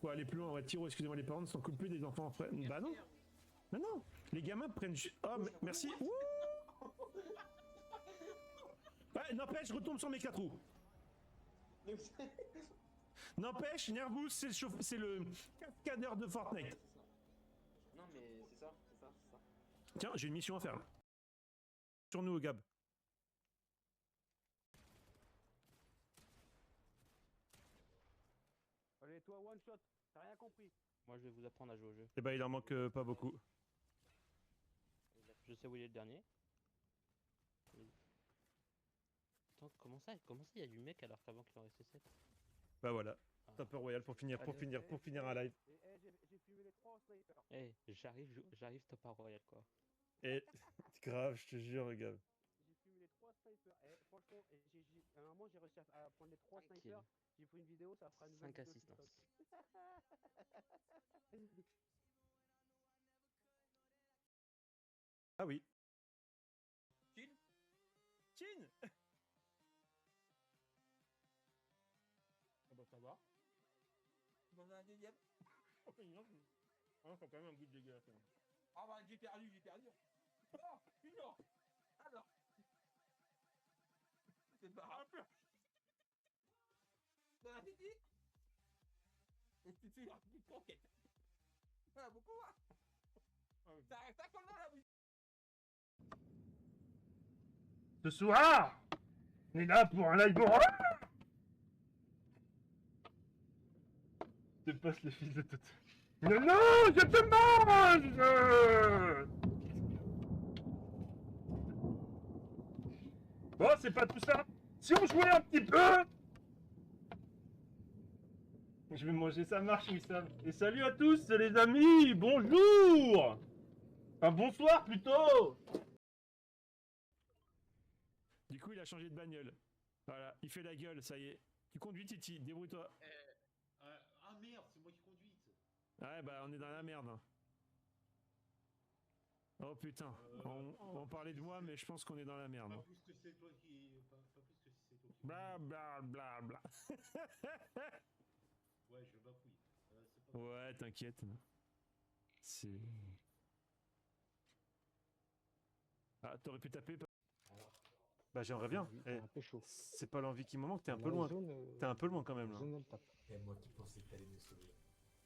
Faut aller plus loin, ouais, Tiro, excusez-moi, les parents ne s'en coupent plus des enfants après. Bah non. Bah non. Les gamins prennent... Oh, merci. Ouh. Ouais, n'empêche, je retombe sur mes 4 roues. N'empêche, Nervous, c'est le cascadeur de Fortnite. Non mais c'est ça. Tiens, j'ai une mission à faire là. Sur nous, Gab. Allez, toi, one shot, t'as rien compris. Moi je vais vous apprendre à jouer au jeu. Eh ben, il en manque pas beaucoup. Je sais où il est le dernier. Attends, comment ça il y a du mec alors qu'avant qu'il en restait 7? Bah voilà. Top Royal pour finir un live. J'ai fumé les 3 snipers. Eh, j'arrive Top Royal quoi. Et grave, je te jure, Gab. J'ai fumé les 3 snipers. Franchement, à un moment j'ai réussi à prendre les 3 snipers. J'ai fait une vidéo, ça fera une nouvelle 5 vidéo assistances. TikTok. Ah oui. Chin. Ah bah ça va. Dans un deuxième. Oh, non, ça a quand même un goût de dégueulasse. Ah bah j'ai perdu. Oh, non. Alors. C'est pas grave. Dans la titi. Et tu fais la petite conquête. Voilà, beaucoup hein. Ça reste à comme dans la musique. Ce soir, on est là pour un live horreur. Je passe le fils de tout. Non, je te mange. Bon, c'est pas tout ça. Si on jouait un petit peu. Je vais manger, ça marche, Wissam. Et salut à tous, les amis. Bonjour. Enfin, bonsoir plutôt. Du coup, il a changé de bagnole. Voilà, il fait la gueule, ça y est. Tu conduis, Titi, débrouille-toi. Ah merde, c'est moi qui conduis. Ouais, bah on est dans la merde. Hein. Oh putain, on parlait de moi, mais je pense qu'on est dans la merde. Pas Hein. plus que c'est toi qui. Pas plus que si c'est toi qui. Bla bla bla bla. Ouais, je bafouille. C'est pas Ouais, t'inquiète. C'est. Ah, t'aurais pu taper. Bah j'aimerais bien. C'est un peu chaud. C'est pas l'envie qui me manque, t'es un Dans peu la loin. zone, T'es un peu loin quand même la là. zone, elle tape. Et moi qui pensais que t'allais me sauver.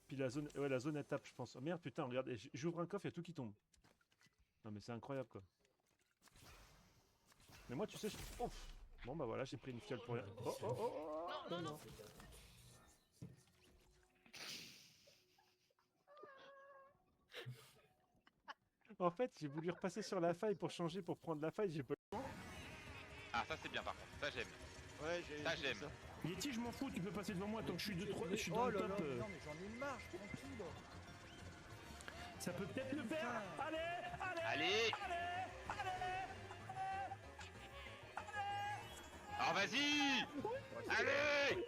Puis la zone, ouais, la zone elle tape, je pense. Oh, merde, putain, regarde, j'ouvre un coffre, il y a tout qui tombe. Non mais c'est incroyable quoi. Mais moi, tu sais, Ouf. Bon bah voilà, j'ai pris une fiole pour rien. Oh oh oh oh. Non. En fait, j'ai voulu repasser sur la faille pour changer, pour prendre la faille, j'ai pas. Ah, ça c'est bien par contre, ça j'aime. Ouais, Ça j'aime. Yeti, je m'en fous, tu peux passer devant moi tant que je suis dans le top. Non mais j'en ai marre, tranquille. Ça peut peut-être le faire. Allez, Allez. Alors vas-y. Allez.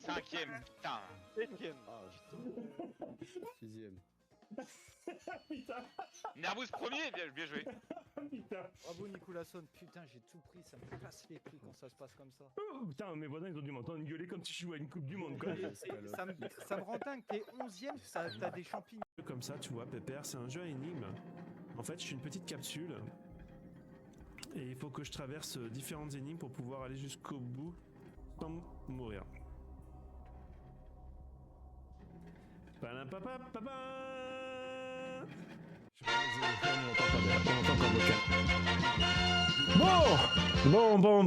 5ème, putain. 7ème. Ah, 6ème. Putain. Nervous premier, bien joué. Putain. Bravo Nicolasson, putain j'ai tout pris, ça me casse les couilles quand ça se passe comme ça. Oh, putain, mes voisins ils ont dû m'entendre gueuler comme si je jouais à une coupe du monde quoi. Ça me rend dingue, t'es 11ème, t'as des champignons. Comme ça, tu vois, Pépère, c'est un jeu à énigme. En fait, je suis une petite capsule. Et il faut que je traverse différentes énigmes pour pouvoir aller jusqu'au bout sans mourir.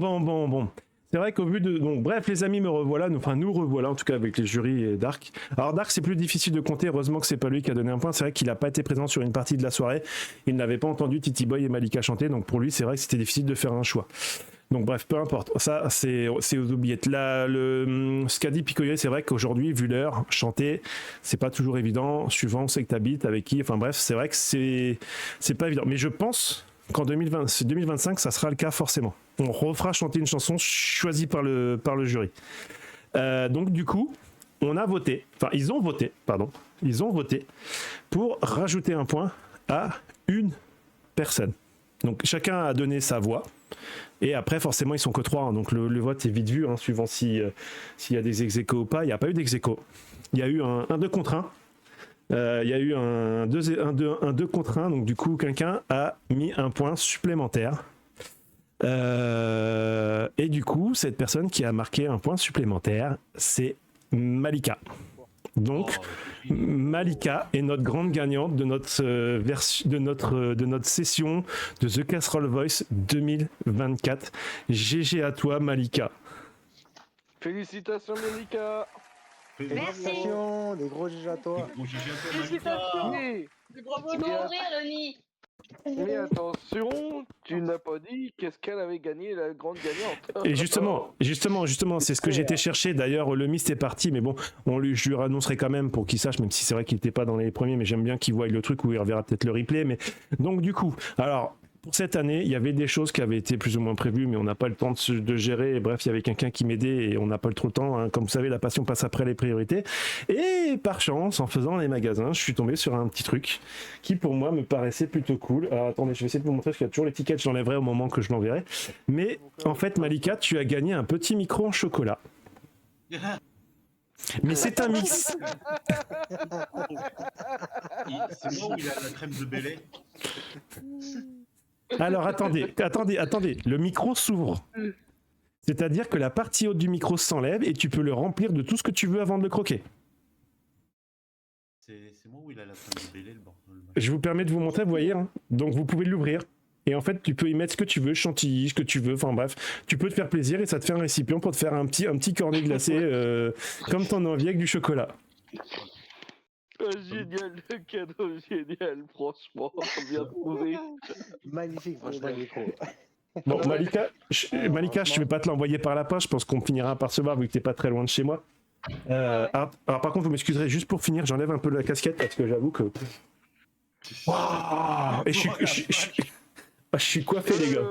Bon. C'est vrai qu'au vu de... Bon, bref, les amis, me revoilà. Enfin, nous revoilà, en tout cas, avec les jurys et Dark. Alors, Dark, c'est plus difficile de compter. Heureusement que c'est pas lui qui a donné un point. C'est vrai qu'il n'a pas été présent sur une partie de la soirée. Il n'avait pas entendu Titi Boy et Malika chanter. Donc, pour lui, c'est vrai que c'était difficile de faire un choix. Donc, bref, peu importe. Ça, c'est aux oubliettes. Là, ce qu'a dit Picoyer, c'est vrai qu'aujourd'hui, vu l'heure, chanter, c'est pas toujours évident. Suivant, on sait que t'habites, avec qui. Enfin, bref, c'est vrai que c'est pas évident. Mais je pense qu'en 2025, ça sera le cas forcément. On refera chanter une chanson choisie par le jury. Donc du coup, ils ont voté pour rajouter un point à une personne. Donc chacun a donné sa voix. Et après, forcément, ils sont que 3, hein, donc le vote est vite vu, hein, suivant s'il y a des ex-aequo ou pas. Il n'y a pas eu d'ex-aequo. Il y a eu un 2 contre 1. Il y a eu un 2 contre 1, donc du coup, quelqu'un a mis un point supplémentaire. Et du coup, cette personne qui a marqué un point supplémentaire, c'est Malika. Donc, Malika est notre grande gagnante de notre de notre session de The Casserole Voice 2024. GG à toi, Malika. Félicitations, Malika. Félicitations, des gros GG à toi. Félicitations. Mais, Tu vas ouvrir le nid. mais attention, tu n'as pas dit qu'est-ce qu'elle avait gagné, la grande gagnante. Et justement, c'est ce que j'étais chercher. D'ailleurs, le Mist est parti, mais bon, je lui annoncerai quand même pour qu'il sache, même si c'est vrai qu'il n'était pas dans les premiers, mais j'aime bien qu'il voie le truc où il reverra peut-être le replay. Mais donc du coup, alors. Pour cette année, il y avait des choses qui avaient été plus ou moins prévues, mais on n'a pas le temps de gérer. Et bref, il y avait quelqu'un qui m'aidait et on n'a pas trop le temps. Hein. Comme vous savez, la passion passe après les priorités. Et par chance, en faisant les magasins, je suis tombé sur un petit truc qui, pour moi, me paraissait plutôt cool. Alors, attendez, je vais essayer de vous montrer parce qu'il y a toujours l'étiquette. Je l'enlèverai au moment que je l'enverrai. Mais en fait, Malika, tu as gagné un petit micro en chocolat. Mais c'est un mix. C'est moi où il a la crème de Belay. Alors attendez, le micro s'ouvre. C'est-à-dire que la partie haute du micro s'enlève et tu peux le remplir de tout ce que tu veux avant de le croquer. C'est moi où il a la crème de Belay, le bordel. Je vous permets de vous montrer, vous voyez, hein. Donc vous pouvez l'ouvrir. Et en fait, tu peux y mettre ce que tu veux, chantilly, ce que tu veux, enfin bref, tu peux te faire plaisir et ça te fait un récipient pour te faire un petit cornet glacé comme t'en as envie avec du chocolat. Génial, le cadeau, génial, franchement, bien trouvé. Magnifique, franchement, micro. Bon, Malika, je vais pas te l'envoyer par la poste, je pense qu'on finira par se voir vu que t'es pas très loin de chez moi. Alors par contre, vous m'excuserez, juste pour finir, j'enlève un peu la casquette parce que j'avoue que... Wow. Et je suis coiffé, les gars.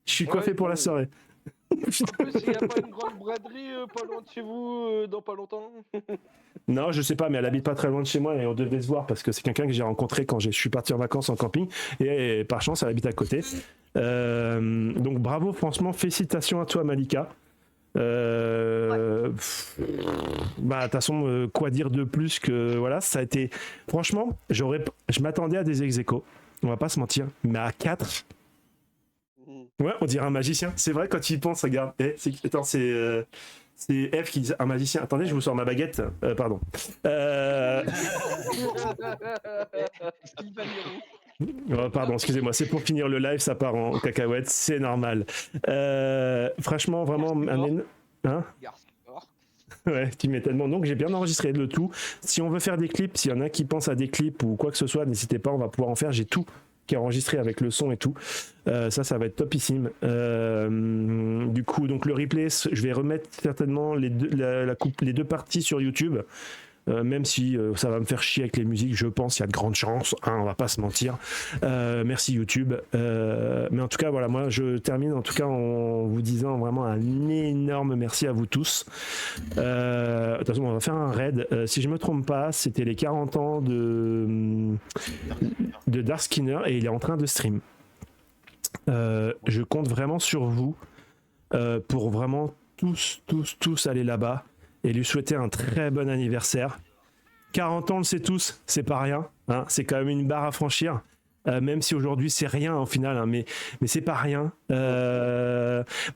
Je suis coiffé pour la soirée. En plus, il n'y a pas une grande braderie pas loin de chez vous dans pas longtemps. Non, je sais pas, mais elle habite pas très loin de chez moi et on devait se voir parce que c'est quelqu'un que j'ai rencontré quand je suis parti en vacances en camping et par chance, elle habite à côté. Donc bravo, franchement, félicitations à toi, Malika. Bah, de toute façon, quoi dire de plus que voilà, ça a été. Franchement, je m'attendais à des ex-aequo, on va pas se mentir, mais à 4. Ouais, on dirait un magicien. C'est vrai, quand tu y penses, regarde. C'est F qui dit un magicien. Attendez, je vous sors ma baguette. Pardon. Oh, pardon, excusez-moi, c'est pour finir le live, ça part en cacahuète, c'est normal. Franchement, vraiment, hein? Ouais, tu m'étonnes. Donc j'ai bien enregistré le tout. Si on veut faire des clips, s'il y en a qui pensent à des clips ou quoi que ce soit, n'hésitez pas, on va pouvoir en faire. J'ai tout qui est enregistré avec le son et tout. Ça va être topissime. Du coup, donc le replay, je vais remettre certainement les deux parties sur YouTube. Même si ça va me faire chier avec les musiques, je pense qu'il y a de grandes chances, hein, on va pas se mentir. Merci YouTube. Mais en tout cas, voilà, moi je termine en tout cas en vous disant vraiment un énorme merci à vous tous. De toute façon, on va faire un raid. Si je me trompe pas, c'était les 40 ans de Dark Skinner et il est en train de stream. Je compte vraiment sur vous pour vraiment tous aller là-bas et lui souhaiter un très bon anniversaire. 40 ans, on le sait tous, c'est pas rien, hein, c'est quand même une barre à franchir. Même si aujourd'hui c'est rien au final, hein, mais c'est pas rien.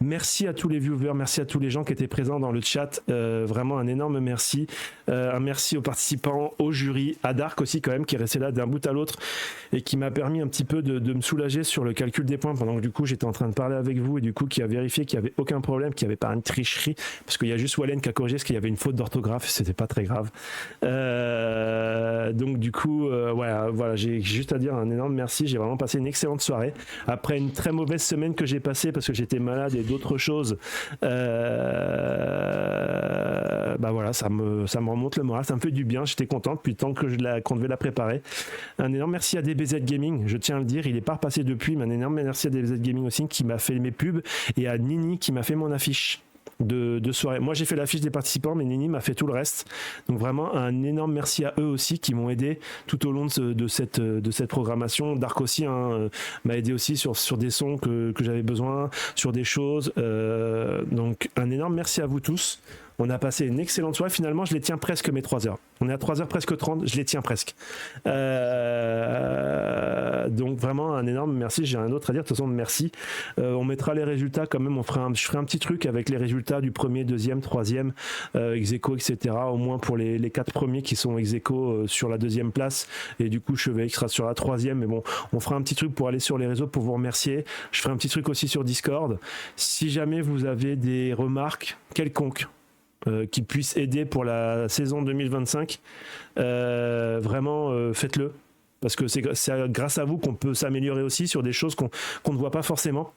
Merci à tous les viewers, merci à tous les gens qui étaient présents dans le chat. Vraiment un énorme merci. Un merci aux participants, au jury, à Dark aussi quand même qui est resté là d'un bout à l'autre et qui m'a permis un petit peu de me soulager sur le calcul des points pendant que du coup j'étais en train de parler avec vous et du coup qui a vérifié qu'il n'y avait aucun problème, qu'il n'y avait pas une tricherie parce qu'il y a juste Wallen qui a corrigé parce qu'il y avait une faute d'orthographe, c'était pas très grave. Donc du coup voilà, j'ai juste à dire un énorme merci, j'ai vraiment passé une excellente soirée après une très mauvaise semaine que j'ai passée parce que j'étais malade et d'autres choses. Bah voilà, ça me remonte le moral, ça me fait du bien, j'étais content depuis le temps qu'on devait la préparer. Un énorme merci à DBZ Gaming, je tiens à le dire, il est pas repassé depuis, mais un énorme merci à DBZ Gaming aussi qui m'a fait mes pubs et à Nini qui m'a fait mon affiche. de soirée. Moi, j'ai fait l'affiche des participants, mais Nini m'a fait tout le reste. Donc vraiment, un énorme merci à eux aussi qui m'ont aidé tout au long de cette programmation. Dark aussi m'a aidé aussi sur des sons que j'avais besoin, sur des choses. Donc un énorme merci à vous tous. On a passé une excellente soirée. Finalement, je les tiens presque mes 3 heures. On est à 3 heures presque 30, je les tiens presque. Donc vraiment un énorme merci. J'ai un autre à dire. De toute façon, merci. On mettra les résultats quand même. Je ferai un petit truc avec les résultats du premier, deuxième, troisième, ex-aequo, etc. Au moins pour les 4 premiers qui sont ex-aequo sur la 2e place. Et du coup, Chevalier sera sur la 3e. Mais bon, on fera un petit truc pour aller sur les réseaux pour vous remercier. Je ferai un petit truc aussi sur Discord. Si jamais vous avez des remarques quelconques, qui puisse aider pour la saison 2025, vraiment faites-le, parce que c'est grâce à vous qu'on peut s'améliorer aussi sur des choses qu'on ne voit pas forcément.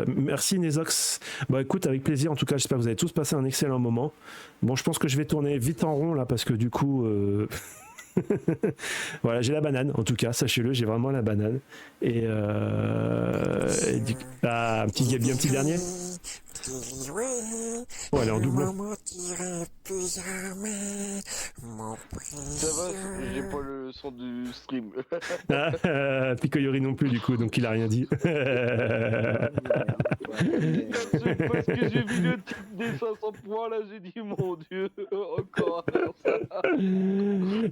Merci Nezox. Bon écoute, avec plaisir, en tout cas j'espère que vous avez tous passé un excellent moment. Bon, je pense que je vais tourner vite en rond là, parce que du coup voilà, j'ai la banane, en tout cas, sachez-le, j'ai vraiment la banane. Et un petit Gabi, un petit dernier. Oh, elle est en double. Ça va, j'ai pas le son du stream. Picoyori non plus, du coup, donc il a rien dit. Parce que j'ai vu le titre des 500 points là, j'ai dit mon dieu, encore à faire ça.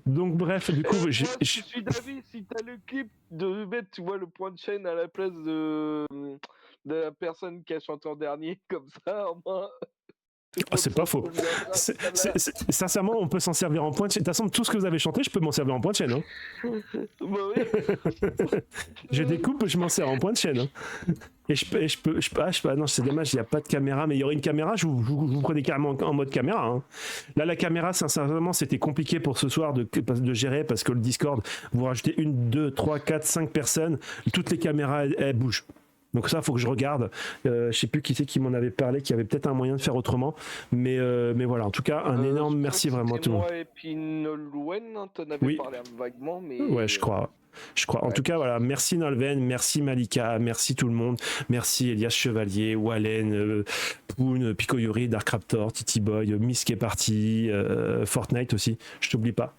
Donc bref, du coup, je suis d'avis, si t'as le clip, de mettre, tu vois, le point de chaîne à la place de la personne qui a chanté en dernier, comme ça, au moins. Oh, c'est pas faux. Sincèrement, on peut s'en servir en point de chaîne. De toute façon, tout ce que vous avez chanté, je peux m'en servir en point de chaîne. Hein. Bah oui. Je découpe, je m'en sers en point de chaîne. Hein. Et je peux. Non, c'est dommage, il n'y a pas de caméra, mais il y aurait une caméra, je vous prenais carrément en mode caméra. Hein. Là, la caméra, sincèrement, c'était compliqué pour ce soir de gérer parce que le Discord, vous rajoutez 1, 2, 3, 4, 5 personnes, toutes les caméras, elles bougent. Donc ça, il faut que je regarde. Je sais plus qui c'est qui m'en avait parlé, qui avait peut-être un moyen de faire autrement. Mais voilà, en tout cas, un énorme merci vraiment à tout le monde. Moi et puis Nolwenn, hein, t'en avais parlé vaguement, mais... Ouais, je crois. En tout cas, voilà, merci Nolwenn, merci Malika, merci tout le monde, merci Elias Chevalier, Wallen, Poon, Picoyori, Dark Raptor, Titi Boy, Miss qui est parti, Fortnite aussi, je t'oublie pas.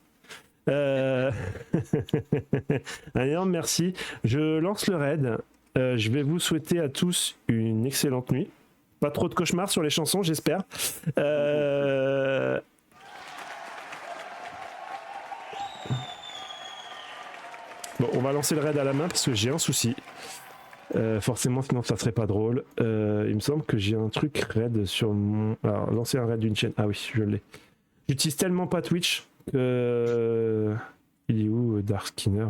Un énorme merci. Je lance le raid. Je vais vous souhaiter à tous une excellente nuit. Pas trop de cauchemars sur les chansons, j'espère. Bon, on va lancer le raid à la main parce que j'ai un souci. Forcément, sinon ça serait pas drôle. Il me semble que j'ai un truc raid sur mon... Alors, lancer un raid d'une chaîne. Ah oui, je l'ai. J'utilise tellement pas Twitch que... Il est où, Dark Skinner?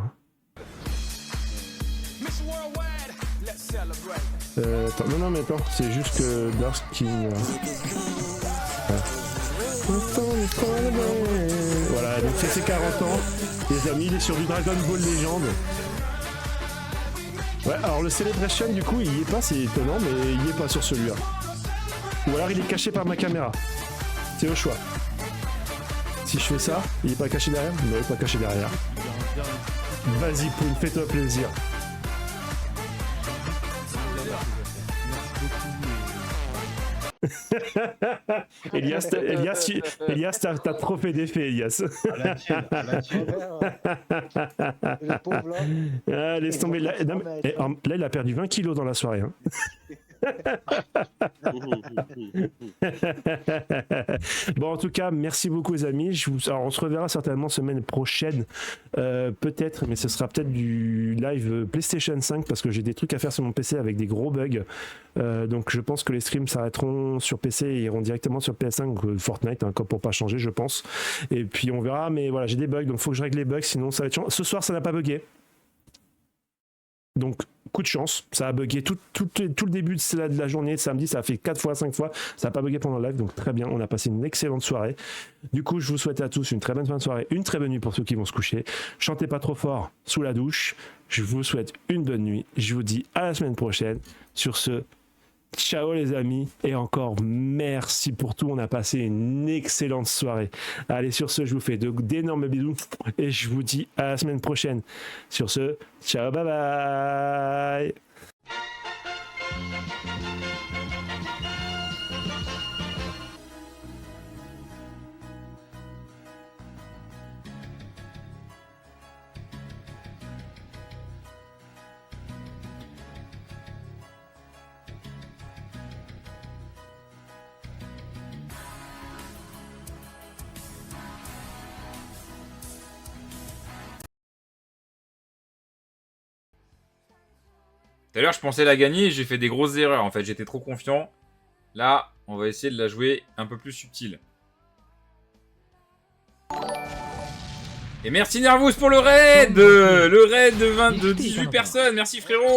Attends, non, mais attends, c'est juste que Dark Skinner... Ouais. Voilà, donc c'est ses 40 ans. Les amis, il est sur du Dragon Ball Legend. Ouais, alors le Celebration, du coup, il y est pas, c'est étonnant, mais il y est pas sur celui-là. Ou alors il est caché par ma caméra. C'est au choix. Si je fais ça, il est pas caché derrière? Non, il est pas caché derrière. Vas-y, Poon, fais-toi plaisir. Elias, t'as trop fait d'effets, Elias. Le pauvre là. Ah, laisse tomber. Là, il a perdu 20 kilos dans la soirée. Hein. Bon, en tout cas, merci beaucoup les amis. Alors, on se reverra certainement semaine prochaine, peut-être, mais ce sera peut-être du live PlayStation 5 parce que j'ai des trucs à faire sur mon PC avec des gros bugs. Donc je pense que les streams s'arrêteront sur PC et iront directement sur PS5, Fortnite, hein, pour pas changer, je pense. Et puis on verra, mais voilà, j'ai des bugs, donc faut que je règle les bugs, sinon ça va être chiant. Ce soir, ça n'a pas bugué. Donc, coup de chance, ça a bugué tout le début de la journée de samedi, ça a fait 4 fois, 5 fois, ça n'a pas bugué pendant le live, donc très bien, on a passé une excellente soirée. Du coup, je vous souhaite à tous une très bonne fin de soirée, une très bonne nuit pour ceux qui vont se coucher. Chantez pas trop fort sous la douche, je vous souhaite une bonne nuit, je vous dis à la semaine prochaine. Sur ce, ciao les amis, et encore merci pour tout, on a passé une excellente soirée. Allez, sur ce, je vous fais d'énormes bisous et je vous dis à la semaine prochaine. Sur ce, ciao, bye bye. Tout à l'heure, je pensais la gagner et j'ai fait des grosses erreurs. En fait, j'étais trop confiant. Là, on va essayer de la jouer un peu plus subtile. Et merci Nervous pour le raid. Le raid de 18 personnes. Merci frérot.